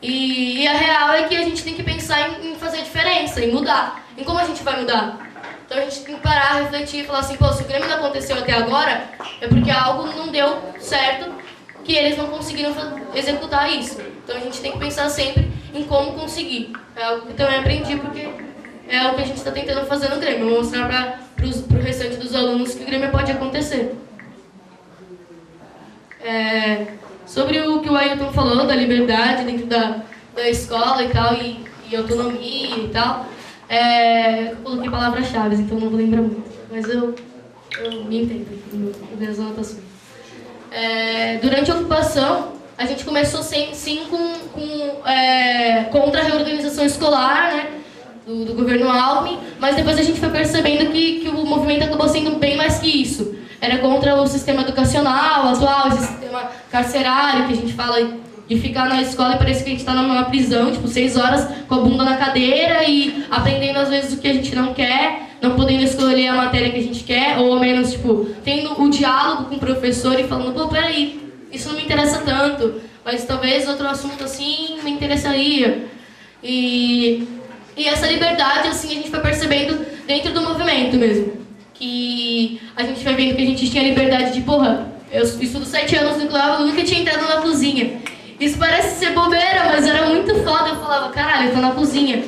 E a real é que a gente tem que pensar em fazer a diferença, em mudar. Em como a gente vai mudar? Então a gente tem que parar, refletir e falar assim, pô, se o Grêmio não aconteceu até agora, é porque algo não deu certo, que eles não conseguiram executar isso. Então a gente tem que pensar sempre em como conseguir. É algo que eu também aprendi, porque é algo que a gente está tentando fazer no Grêmio, mostrar para o restante dos alunos que o Grêmio pode acontecer. Sobre o que o Ailton falou, da liberdade dentro da escola e tal, e autonomia e tal, eu coloquei palavras-chave, então não vou lembrar muito, mas eu me entendo com minhas anotações. Durante a ocupação, a gente começou sim contra a reorganização escolar, né, do governo Alckmin, mas depois a gente foi percebendo que o movimento acabou sendo bem mais que isso. Era contra o sistema educacional atual, esse sistema carcerário, que a gente fala de ficar na escola e parece que a gente está numa prisão, tipo, 6 horas com a bunda na cadeira e aprendendo às vezes o que a gente não quer, não podendo escolher a matéria que a gente quer, ou ao menos, tipo, tendo um diálogo com o professor e falando, pô, peraí, isso não me interessa tanto, mas talvez outro assunto assim me interessaria. E essa liberdade, assim, a gente foi percebendo dentro do movimento mesmo. Que a gente vai vendo que a gente tinha liberdade de, porra, eu estudo 7 anos no Cleóbulo, nunca tinha entrado na cozinha. Isso parece ser bobeira, mas era muito foda. Eu falava, caralho, eu tô na cozinha.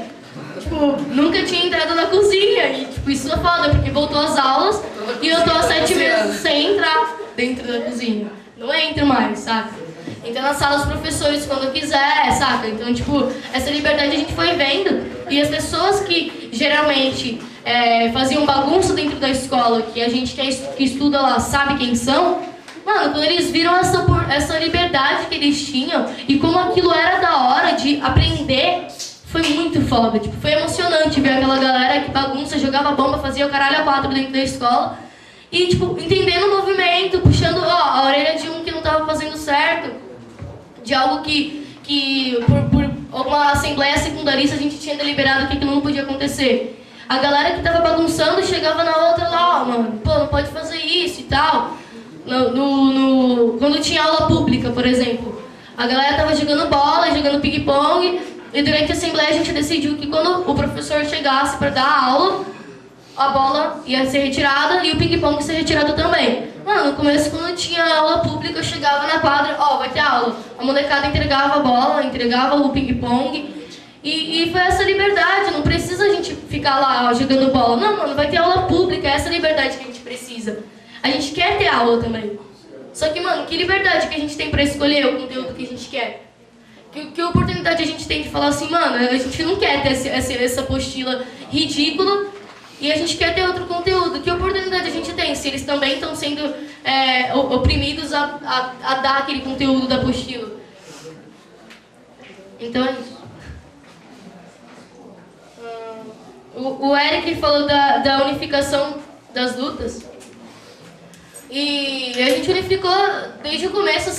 Tipo, nunca tinha entrado na cozinha. E, tipo, isso é foda, porque voltou às aulas e eu tô há 7 meses sem entrar dentro da cozinha. Não entro mais, saca? Entra na sala dos professores quando eu quiser, saca? Então, tipo, essa liberdade a gente foi vendo. E as pessoas que geralmente faziam bagunça dentro da escola, que a gente que estuda lá sabe quem são, mano, quando eles viram essa liberdade que eles tinham e como aquilo era da hora de aprender, foi muito foda. Tipo, foi emocionante ver aquela galera que bagunça, jogava bomba, fazia o caralho a 4 dentro da escola e, tipo, entendendo o movimento, puxando a orelha de um que não tava fazendo certo, de algo que por alguma assembleia secundarista a gente tinha deliberado que aquilo não podia acontecer. A galera que tava bagunçando chegava na outra lá, ó, mano, pô, não pode fazer isso e tal. Quando tinha aula pública, por exemplo, a galera tava jogando bola, jogando ping-pong, E durante a assembleia a gente decidiu que quando o professor chegasse para dar a aula, a bola ia ser retirada e o ping-pong ia ser retirado também. Mano, no começo, quando tinha aula pública, eu chegava na quadra, ó, vai ter aula. A molecada entregava a bola, entregava o ping-pong. E foi essa liberdade, não precisa a gente ficar lá ó, jogando bola. Não, mano, vai ter aula pública, é essa liberdade que a gente precisa. A gente quer ter aula também. Só que, mano, que liberdade que a gente tem pra escolher o conteúdo que a gente quer? Que oportunidade a gente tem de falar assim, mano, a gente não quer ter essa apostila ridícula e a gente quer ter outro conteúdo. Que oportunidade a gente tem se eles também estão sendo oprimidos a dar aquele conteúdo da apostila? Então é isso. O Eric falou da unificação das lutas. E a gente unificou desde o começo,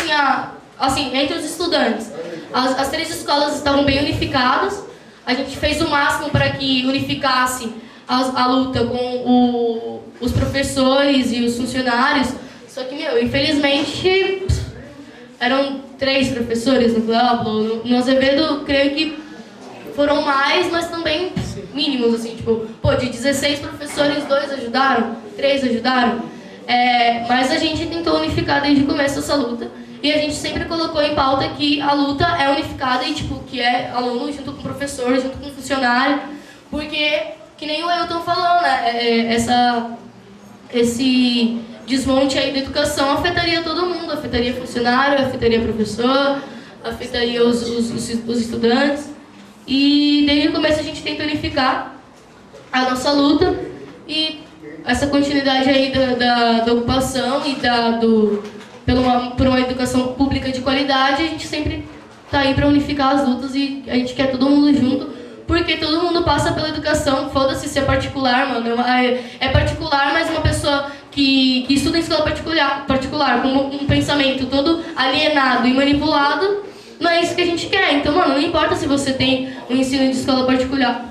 assim, entre os estudantes. As 3 escolas estavam bem unificadas. A gente fez o máximo para que unificasse a luta com os professores e os funcionários. Só que, infelizmente, eram 3 professores no Glóbulo. No Azevedo, creio que foram mais, mas também mínimos, assim, tipo, de 16 professores, 2 ajudaram, 3 ajudaram. Mas a gente tentou unificar desde o começo essa luta. E a gente sempre colocou em pauta que a luta é unificada e, tipo, que é aluno junto com o professor, junto com o funcionário. Porque, que nem o Elton falou, né, esse desmonte aí da educação afetaria todo mundo. Afetaria funcionário, afetaria professor, afetaria os estudantes. E desde o começo a gente tenta unificar a nossa luta e essa continuidade aí da ocupação e por uma educação pública de qualidade, a gente sempre tá aí para unificar as lutas e a gente quer todo mundo junto, porque todo mundo passa pela educação, foda-se se é particular, mano. É particular, mas uma pessoa que estuda em escola particular com um pensamento todo alienado e manipulado, não é isso que a gente quer. Então, mano, não importa se você tem um ensino de escola particular,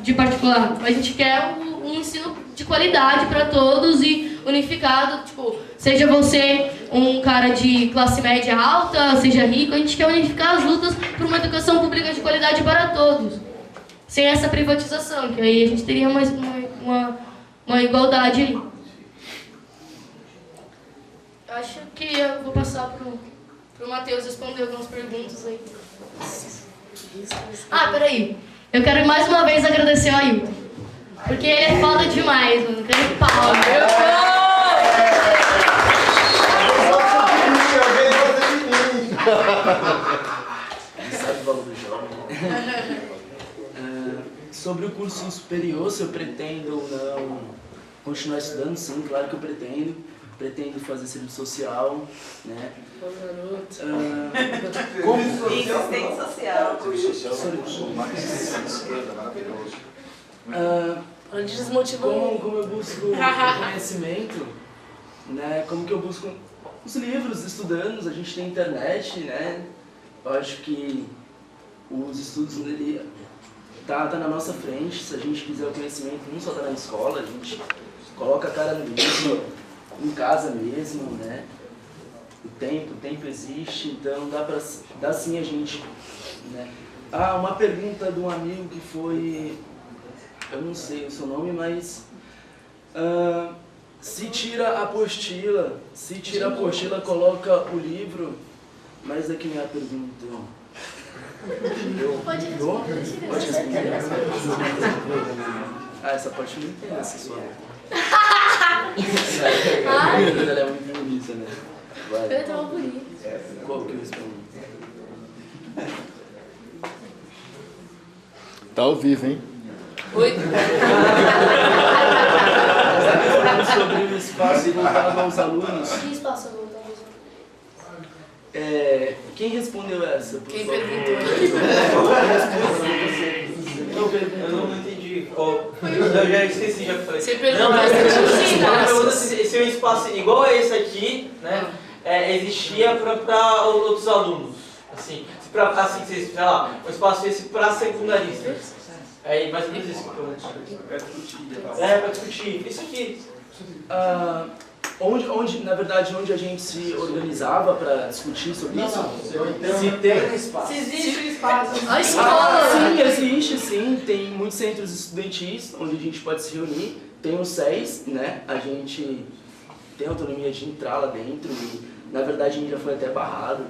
a gente quer um ensino de qualidade para todos e unificado, tipo, seja você um cara de classe média alta, seja rico, a gente quer unificar as lutas por uma educação pública de qualidade para todos, sem essa privatização, que aí a gente teria mais uma igualdade aí. Acho que eu vou passar pro Matheus responder algumas perguntas aí. Peraí. Eu quero mais uma vez agradecer ao Ailton. Porque ele é foda demais, mano. Quero palmas. Sobre o curso superior, se eu pretendo ou não continuar estudando, sim, claro que eu pretendo. Pretendo fazer serviço social, né? Assistente social. Como eu busco conhecimento, né? Como que eu busco os livros, estudando, a gente tem internet, né? Eu acho que os estudos dele tá na nossa frente. Se a gente quiser o conhecimento, não só tá na escola, a gente coloca a cara no livro, em casa mesmo, né? O tempo existe, então dá sim a gente, né? Uma pergunta de um amigo que foi, eu não sei o seu nome, mas se tira a apostila, coloca o livro, mas aqui não é a pergunta. Pode responder. Essa parte não entendo, essa sua. Ela é muito bonita, né? Vai. Eu tava bonita. Qual que eu respondi? Tá ao vivo, hein? Oi. Sobre o espaço voltado aos alunos. Que espaço voltado aos alunos? Quem respondeu essa? Quem perguntou? Eu não entendi qual. Eu já esqueci, já falei. Você perguntou se o espaço igual a esse aqui, né, existia para outros alunos. Assim, sei lá, um espaço esse para secundaristas. É mais ou menos isso que eu pergunto. Para discutir. Isso aqui. na verdade, onde a gente se organizava para discutir sobre isso? Se tem espaço. Se existe um espaço. A escola. Sim, existe, sim. Tem muitos centros estudantis onde a gente pode se reunir. Tem os CES, né? A gente tem autonomia de entrar lá dentro e, na verdade, a gente já foi até barrado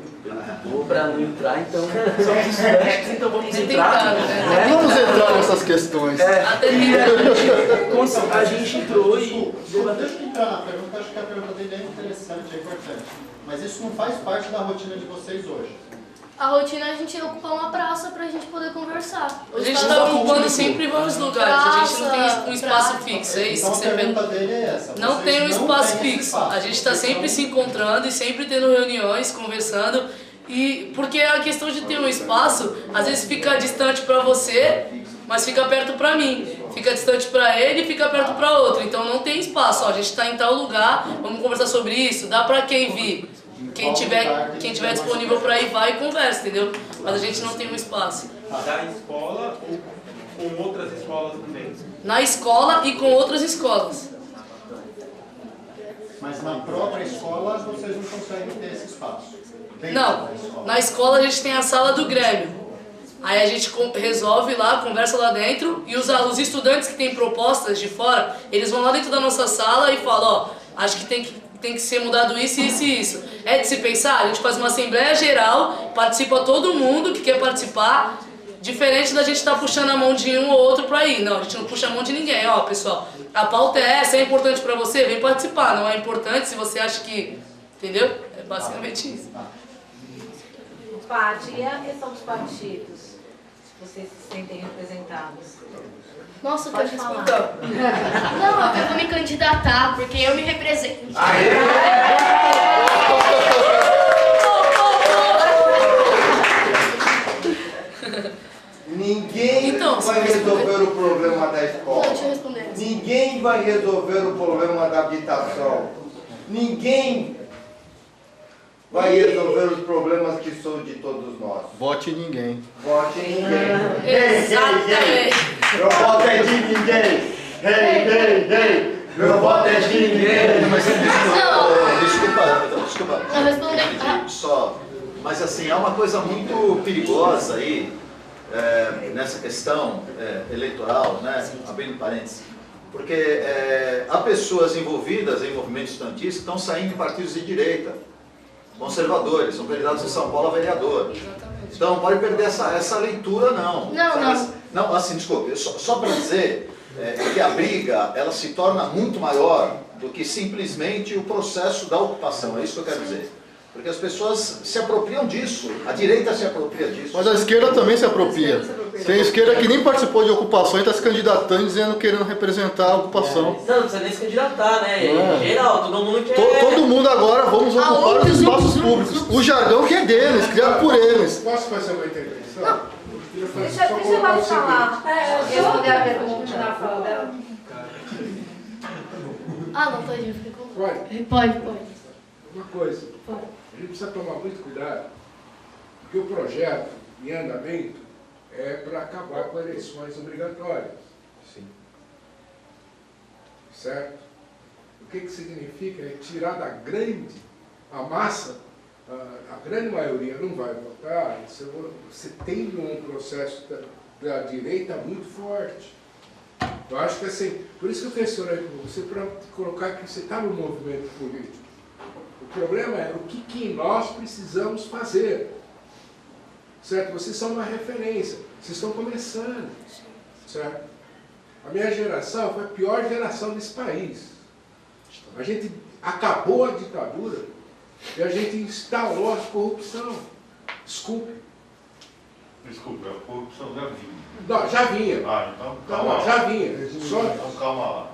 para não entrar, então somos estudantes, então vamos entrar. Né? Vamos entrar nessas questões. A gente entrou e... Deixa eu entrar na pergunta, acho que a pergunta dele é interessante, é importante. Mas isso não faz parte da rotina de vocês hoje. A rotina é a gente ocupar uma praça pra gente poder conversar. A gente está ocupando sempre vários lugares, a gente não tem um espaço fixo, é isso Então que você a pergunta dele é essa. Não tem um espaço fixo, a gente está sempre se encontrando e sempre tendo reuniões, conversando. E porque a questão de ter um espaço, às vezes fica distante para você, mas fica perto para mim. Fica distante para ele e fica perto para outro. Então não tem espaço, ó, a gente está em tal lugar, vamos conversar sobre isso, dá para quem vir. Quem tiver disponível para ir, vai e conversa, entendeu? Mas a gente não tem um espaço. Da escola ou com outras escolas também? Na escola e com outras escolas. Mas na própria escola vocês não conseguem ter esse espaço? Não, na escola a gente tem a sala do Grêmio. Aí a gente resolve lá, conversa lá dentro e os estudantes que têm propostas de fora, eles vão lá dentro da nossa sala e falam, ó, acho que tem que ser mudado isso, isso e isso. É de se pensar, a gente faz uma assembleia geral, participa todo mundo que quer participar, diferente da gente estar puxando a mão de um ou outro para ir. Não, a gente não puxa a mão de ninguém. Ó, pessoal, a pauta é essa, é importante para você, vem participar. Não é importante se você acha que... Entendeu? É basicamente isso. Paty, e a questão dos partidos? Se vocês se sentem representados? Nossa, pode falar. falar. Não, eu vou me candidatar, porque eu me represento. Ninguém vai resolver o problema da escola. Não, deixa eu responder. Ninguém vai resolver o problema da habitação. Ninguém vai resolver os problemas que são de todos nós. Vote em ninguém. Vote em ninguém. Exatamente. Meu voto é de ninguém. Meu voto é de ninguém. Desculpa. Não, responder. Só. Mas assim, há uma coisa muito perigosa aí, nessa questão eleitoral, né? Abrindo parênteses. Porque há pessoas envolvidas em movimentos estudantis que estão saindo de partidos de direita, conservadores, são candidatos em São Paulo a vereador. Então, não pode perder essa leitura, não. Não, assim, desculpe, só para dizer que a briga, ela se torna muito maior do que simplesmente o processo da ocupação, é isso que eu quero dizer. Porque as pessoas se apropriam disso, a direita se apropria disso. Mas a esquerda também se apropria. Tem esquerda que nem participou de ocupação e está se candidatando dizendo querendo representar a ocupação. Não precisa nem se candidatar, né? Em geral, todo mundo quer... Todo mundo agora vamos ocupar os espaços públicos. O jargão que é deles, criado por eles. Posso fazer uma intervenção? Deixa eu falar. Responder a pergunta na fala dela. Ah, não, pode ir. Pode? Pode. Uma coisa. A gente precisa tomar muito cuidado, porque o projeto em andamento é para acabar com eleições obrigatórias. Sim. Certo? O que significa? É tirar a massa, a grande maioria não vai votar, você tem um processo da direita muito forte. Eu acho que assim, por isso que eu questionei com você, para colocar que você está no movimento político. O problema é o que nós precisamos fazer. Certo? Vocês são uma referência. Vocês estão começando. Certo? A minha geração foi a pior geração desse país. A gente acabou a ditadura e a gente instalou a corrupção. Desculpe, a corrupção já vinha. Não, já vinha. Então calma lá. Já vinha. Então calma lá.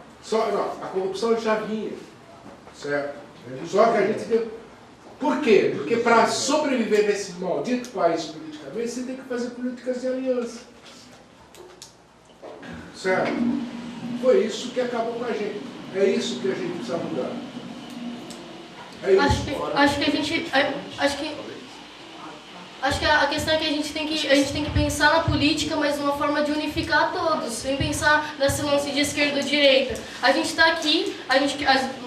A corrupção já vinha. Certo? Só que a gente deu... Por quê? Porque para sobreviver nesse maldito país politicamente, você tem que fazer políticas de aliança. Certo? Foi isso que acabou com a gente. É isso que a gente precisa mudar. É isso. Acho que a gente... Acho que... Acho que a questão é que a gente tem que pensar na política, mas de uma forma de unificar todos, sem pensar nesse lance de esquerda ou direita. A gente está aqui,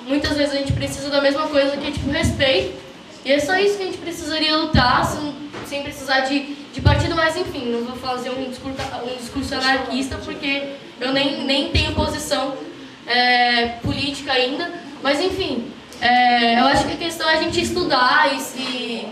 muitas vezes a gente precisa da mesma coisa, que é tipo respeito, e é só isso que a gente precisaria lutar, sem precisar de partido, mas enfim, não vou fazer um discurso anarquista, porque eu nem tenho posição política ainda, mas enfim, eu acho que a questão é a gente estudar e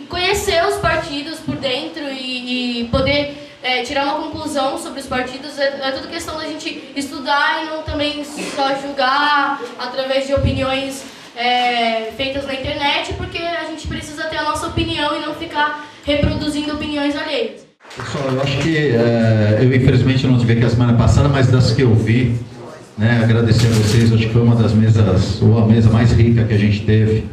conhecer os partidos por dentro e poder tirar uma conclusão sobre os partidos. É tudo questão da gente estudar e não também só julgar através de opiniões feitas na internet, porque a gente precisa ter a nossa opinião e não ficar reproduzindo opiniões alheias. Pessoal, eu acho que eu infelizmente não tive aqui a semana passada, mas das que eu vi, né, agradecer a vocês, acho que foi uma das mesas, ou a mesa mais rica que a gente teve,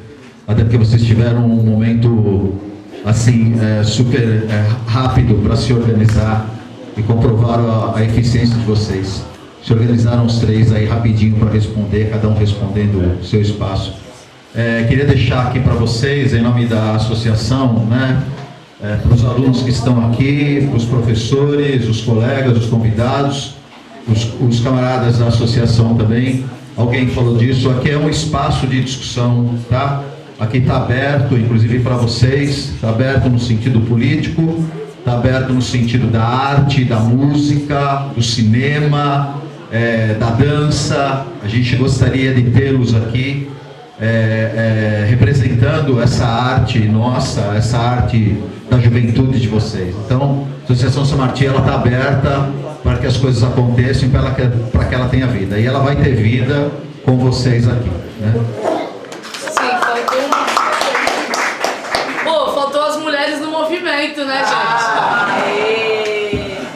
até porque vocês tiveram um momento assim, super rápido para se organizar e comprovaram a eficiência de vocês. Se organizaram os três aí rapidinho para responder, cada um respondendo o seu espaço. Queria deixar aqui para vocês, em nome da associação, né, para os alunos que estão aqui, para os professores, os colegas, os convidados, os camaradas da associação também. Alguém falou disso, aqui é um espaço de discussão, tá? Aqui está aberto, inclusive para vocês, está aberto no sentido político, está aberto no sentido da arte, da música, do cinema, da dança. A gente gostaria de tê-los aqui representando essa arte nossa, essa arte da juventude de vocês. Então, a Associação São Martim está aberta para que as coisas aconteçam, para que ela tenha vida. E ela vai ter vida com vocês aqui, né? Faltou as mulheres no movimento, né, gente?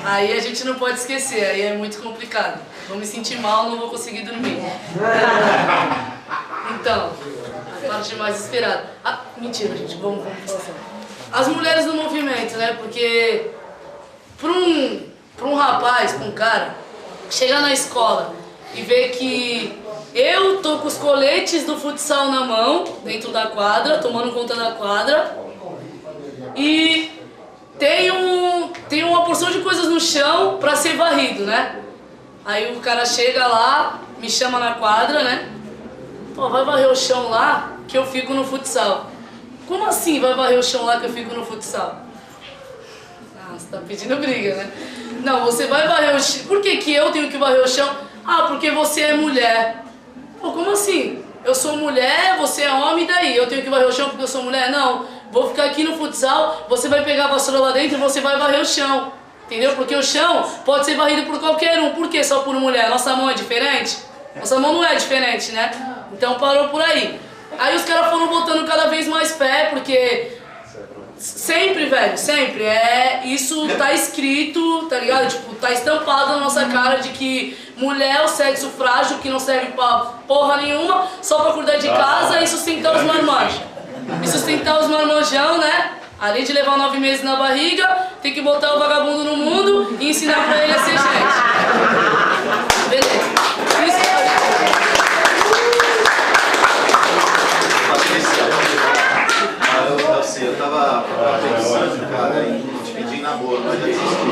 Aí a gente não pode esquecer, aí é muito complicado. Vou me sentir mal, não vou conseguir dormir. Então, a parte mais esperada. Mentira, gente, vamos falar assim. As mulheres no movimento, né? Porque para um rapaz, para um cara, chegar na escola e ver que eu tô com os coletes do futsal na mão, dentro da quadra, tomando conta da quadra, e tem uma porção de coisas no chão pra ser varrido, né? Aí o cara chega lá, me chama na quadra, né? Pô, vai varrer o chão lá que eu fico no futsal. Como assim vai varrer o chão lá que eu fico no futsal? Você tá pedindo briga, né? Não, você vai varrer o chão. Por que eu tenho que varrer o chão? Porque você é mulher. Pô, como assim? Eu sou mulher, você é homem, daí? Eu tenho que varrer o chão porque eu sou mulher? Não. Vou ficar aqui no futsal, você vai pegar a vassoura lá dentro e você vai varrer o chão. Entendeu? Porque o chão pode ser varrido por qualquer um. Por que só por mulher? Nossa mão é diferente? Nossa mão não é diferente, né? Então parou por aí. Aí os caras foram botando cada vez mais pé, porque sempre, velho, sempre, isso tá escrito, tá ligado? Tipo, tá estampado na nossa cara de que mulher é o sexo frágil, que não serve pra porra nenhuma, só pra cuidar de casa e sustentar os marmanjos. E sustentar os marmanjão, né? Além de levar 9 meses na barriga, tem que botar o vagabundo no mundo e ensinar pra ele a ser gente. Beleza. Isso eu tava pensando, cara, em te pedir namoro, mas já desisti.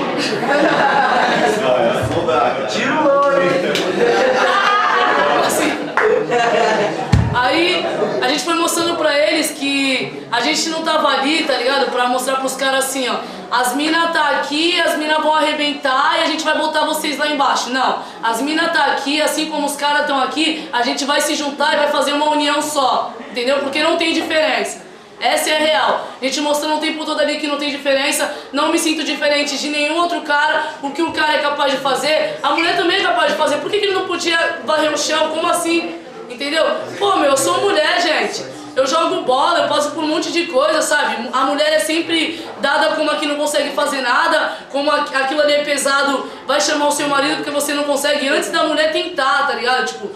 Não dá, cara. Tira o olho! Aí a gente foi mostrando pra eles que a gente não tava ali, tá ligado? Pra mostrar pros caras assim, ó. As minas tá aqui, as minas vão arrebentar e a gente vai botar vocês lá embaixo. Não, as minas tá aqui, assim como os caras estão aqui, a gente vai se juntar e vai fazer uma união só. Entendeu? Porque não tem diferença. Essa é a real. A gente mostrando o tempo todo ali que não tem diferença. Não me sinto diferente de nenhum outro cara. O que o cara é capaz de fazer, a mulher também é capaz de fazer. Por que ele não podia varrer o chão? Como assim? Entendeu? Pô, eu sou mulher, gente. Eu jogo bola, eu passo por um monte de coisa, sabe? A mulher é sempre dada como a que não consegue fazer nada, como aquilo ali é pesado, vai chamar o seu marido porque você não consegue antes da mulher tentar, tá ligado? Tipo,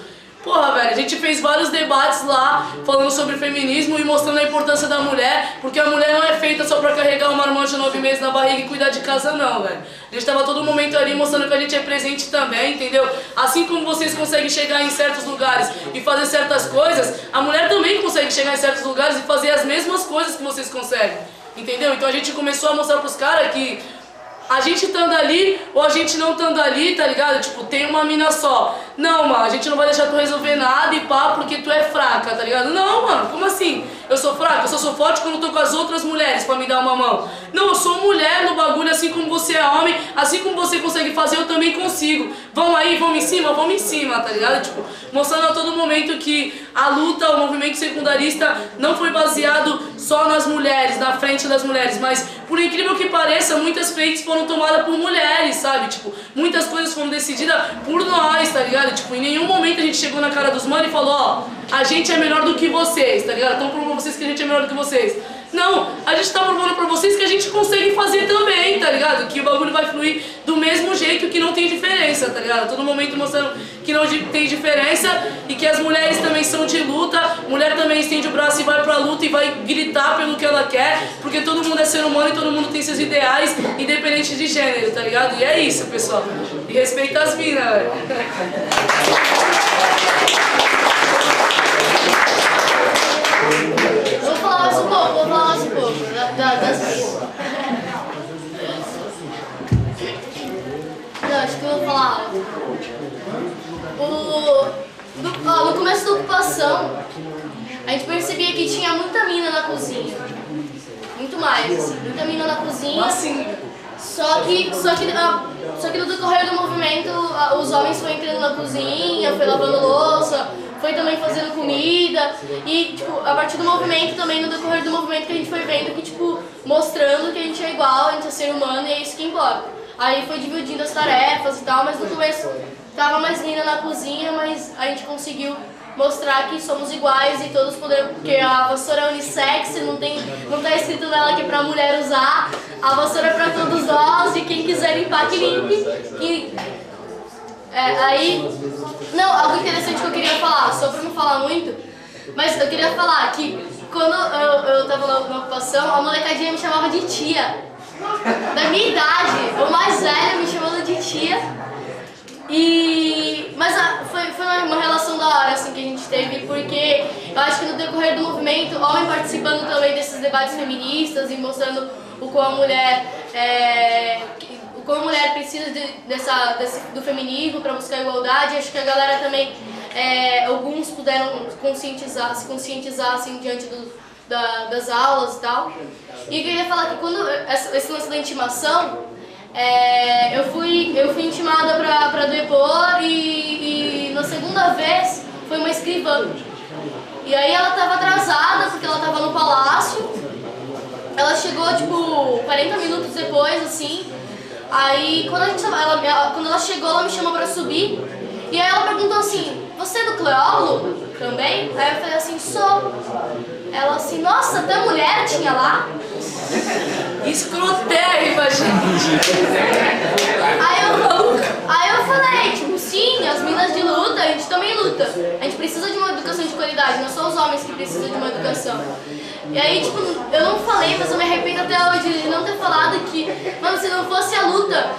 Porra, velho, a gente fez vários debates lá, falando sobre feminismo e mostrando a importância da mulher, porque a mulher não é feita só pra carregar uma marmanjo de 9 meses na barriga e cuidar de casa não, velho. A gente tava todo momento ali mostrando que a gente é presente também, entendeu? Assim como vocês conseguem chegar em certos lugares e fazer certas coisas, a mulher também consegue chegar em certos lugares e fazer as mesmas coisas que vocês conseguem, entendeu? Então a gente começou a mostrar pros caras que a gente estando ali ou a gente não estando ali, tá ligado? Tipo, tem uma mina só. Não, mano, a gente não vai deixar tu resolver nada e pá, porque tu é fraca, tá ligado? Não, mano, como assim? Eu sou fraca? Eu só sou forte quando eu tô com as outras mulheres pra me dar uma mão. Não, eu sou mulher no bagulho, assim como você é homem, assim como você consegue fazer, eu também consigo. Vamos aí, vamos em cima, tá ligado? Tipo, mostrando a todo momento que a luta, o movimento secundarista não foi baseado só nas mulheres, na frente das mulheres, mas, por incrível que pareça, muitas frentes foram tomadas por mulheres, sabe? Tipo, muitas coisas foram decididas por nós, tá ligado? Tipo, em nenhum momento a gente chegou na cara dos manos e falou, ó, a gente é melhor do que vocês, tá ligado? Estão provando pra vocês que a gente é melhor do que vocês. Não, a gente tá provando pra vocês que a gente consegue fazer também, tá ligado? Que o bagulho vai fluir do mesmo jeito, que não tem diferença, tá ligado? Todo momento mostrando que não tem diferença e que as mulheres também são de luta, mulher também estende o braço e vai pra luta e vai gritar pelo que ela quer, porque todo mundo é ser humano e todo mundo tem seus ideais, independente de gênero, tá ligado? E é isso, pessoal. E respeita as minas, velho. Vou falar mais um pouco, das minhas. Não, acho que eu vou falar algo. No começo da ocupação, a gente percebia que tinha muita mina na cozinha. Muito mais, assim, muita mina na cozinha. Só que no decorrer do movimento, os homens foram entrando na cozinha, foi lavando louça, foi também fazendo comida e, tipo, a partir do movimento também, no decorrer do movimento que a gente foi vendo que, tipo, mostrando que a gente é igual, a gente é ser humano e é isso que importa. Aí foi dividindo as tarefas e tal, mas no começo tava mais mina na cozinha, mas a gente conseguiu mostrar que somos iguais e todos podemos, porque a vassoura é unissex, não tá escrito nela que é pra mulher usar, a vassoura é pra todos nós e quem quiser limpar que limpe. Algo interessante que eu queria falar, só pra não falar muito, mas eu queria falar que quando eu tava na ocupação, a molecadinha me chamava de tia. Da minha idade, o mais velho me chamando de tia. Mas foi uma relação da hora assim, que a gente teve, porque eu acho que no decorrer do movimento, homem participando também desses debates feministas e mostrando o como a mulher precisa do feminismo para buscar igualdade. Acho que a galera também, alguns puderam se conscientizar assim, diante das aulas e tal. E eu queria falar que quando esse lance da intimação, eu fui intimada para depor e na segunda vez foi uma escrivã. E aí ela estava atrasada porque ela estava no palácio. Ela chegou tipo 40 minutos depois, assim. Aí quando ela chegou, ela me chamou para subir. E aí ela perguntou assim, você é do Cleóbulo também? Aí eu falei assim, sou. Ela assim, nossa, até mulher tinha lá? Escrotérrima, gente! Aí eu falei, tipo, sim, as minas de luta, a gente também luta. A gente precisa de uma educação de qualidade, não são os homens que precisam de uma educação. E aí, tipo, eu não falei, mas eu me arrependo até hoje de não ter falado que, mano, se não fosse a luta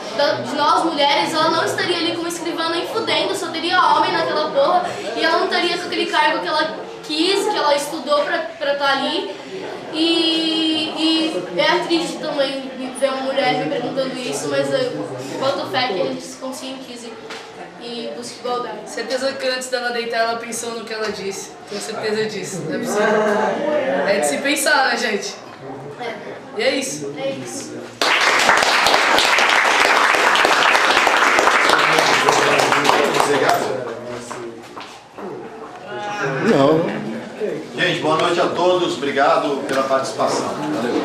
de nós mulheres, ela não estaria ali como escrivã nem fudendo, só teria homem naquela porra, e ela não estaria com aquele cargo que ela quis, que ela estudou pra estar ali. E é triste também ver uma mulher me perguntando isso, mas eu boto fé que a gente se conscientize e busque igualdade. Certeza que antes dela deitar ela pensou no que ela disse. Tenho certeza disso, não é possível. É de se pensar, né, gente? E é isso. É isso. Não. Gente, boa noite a todos. Obrigado pela participação. Valeu.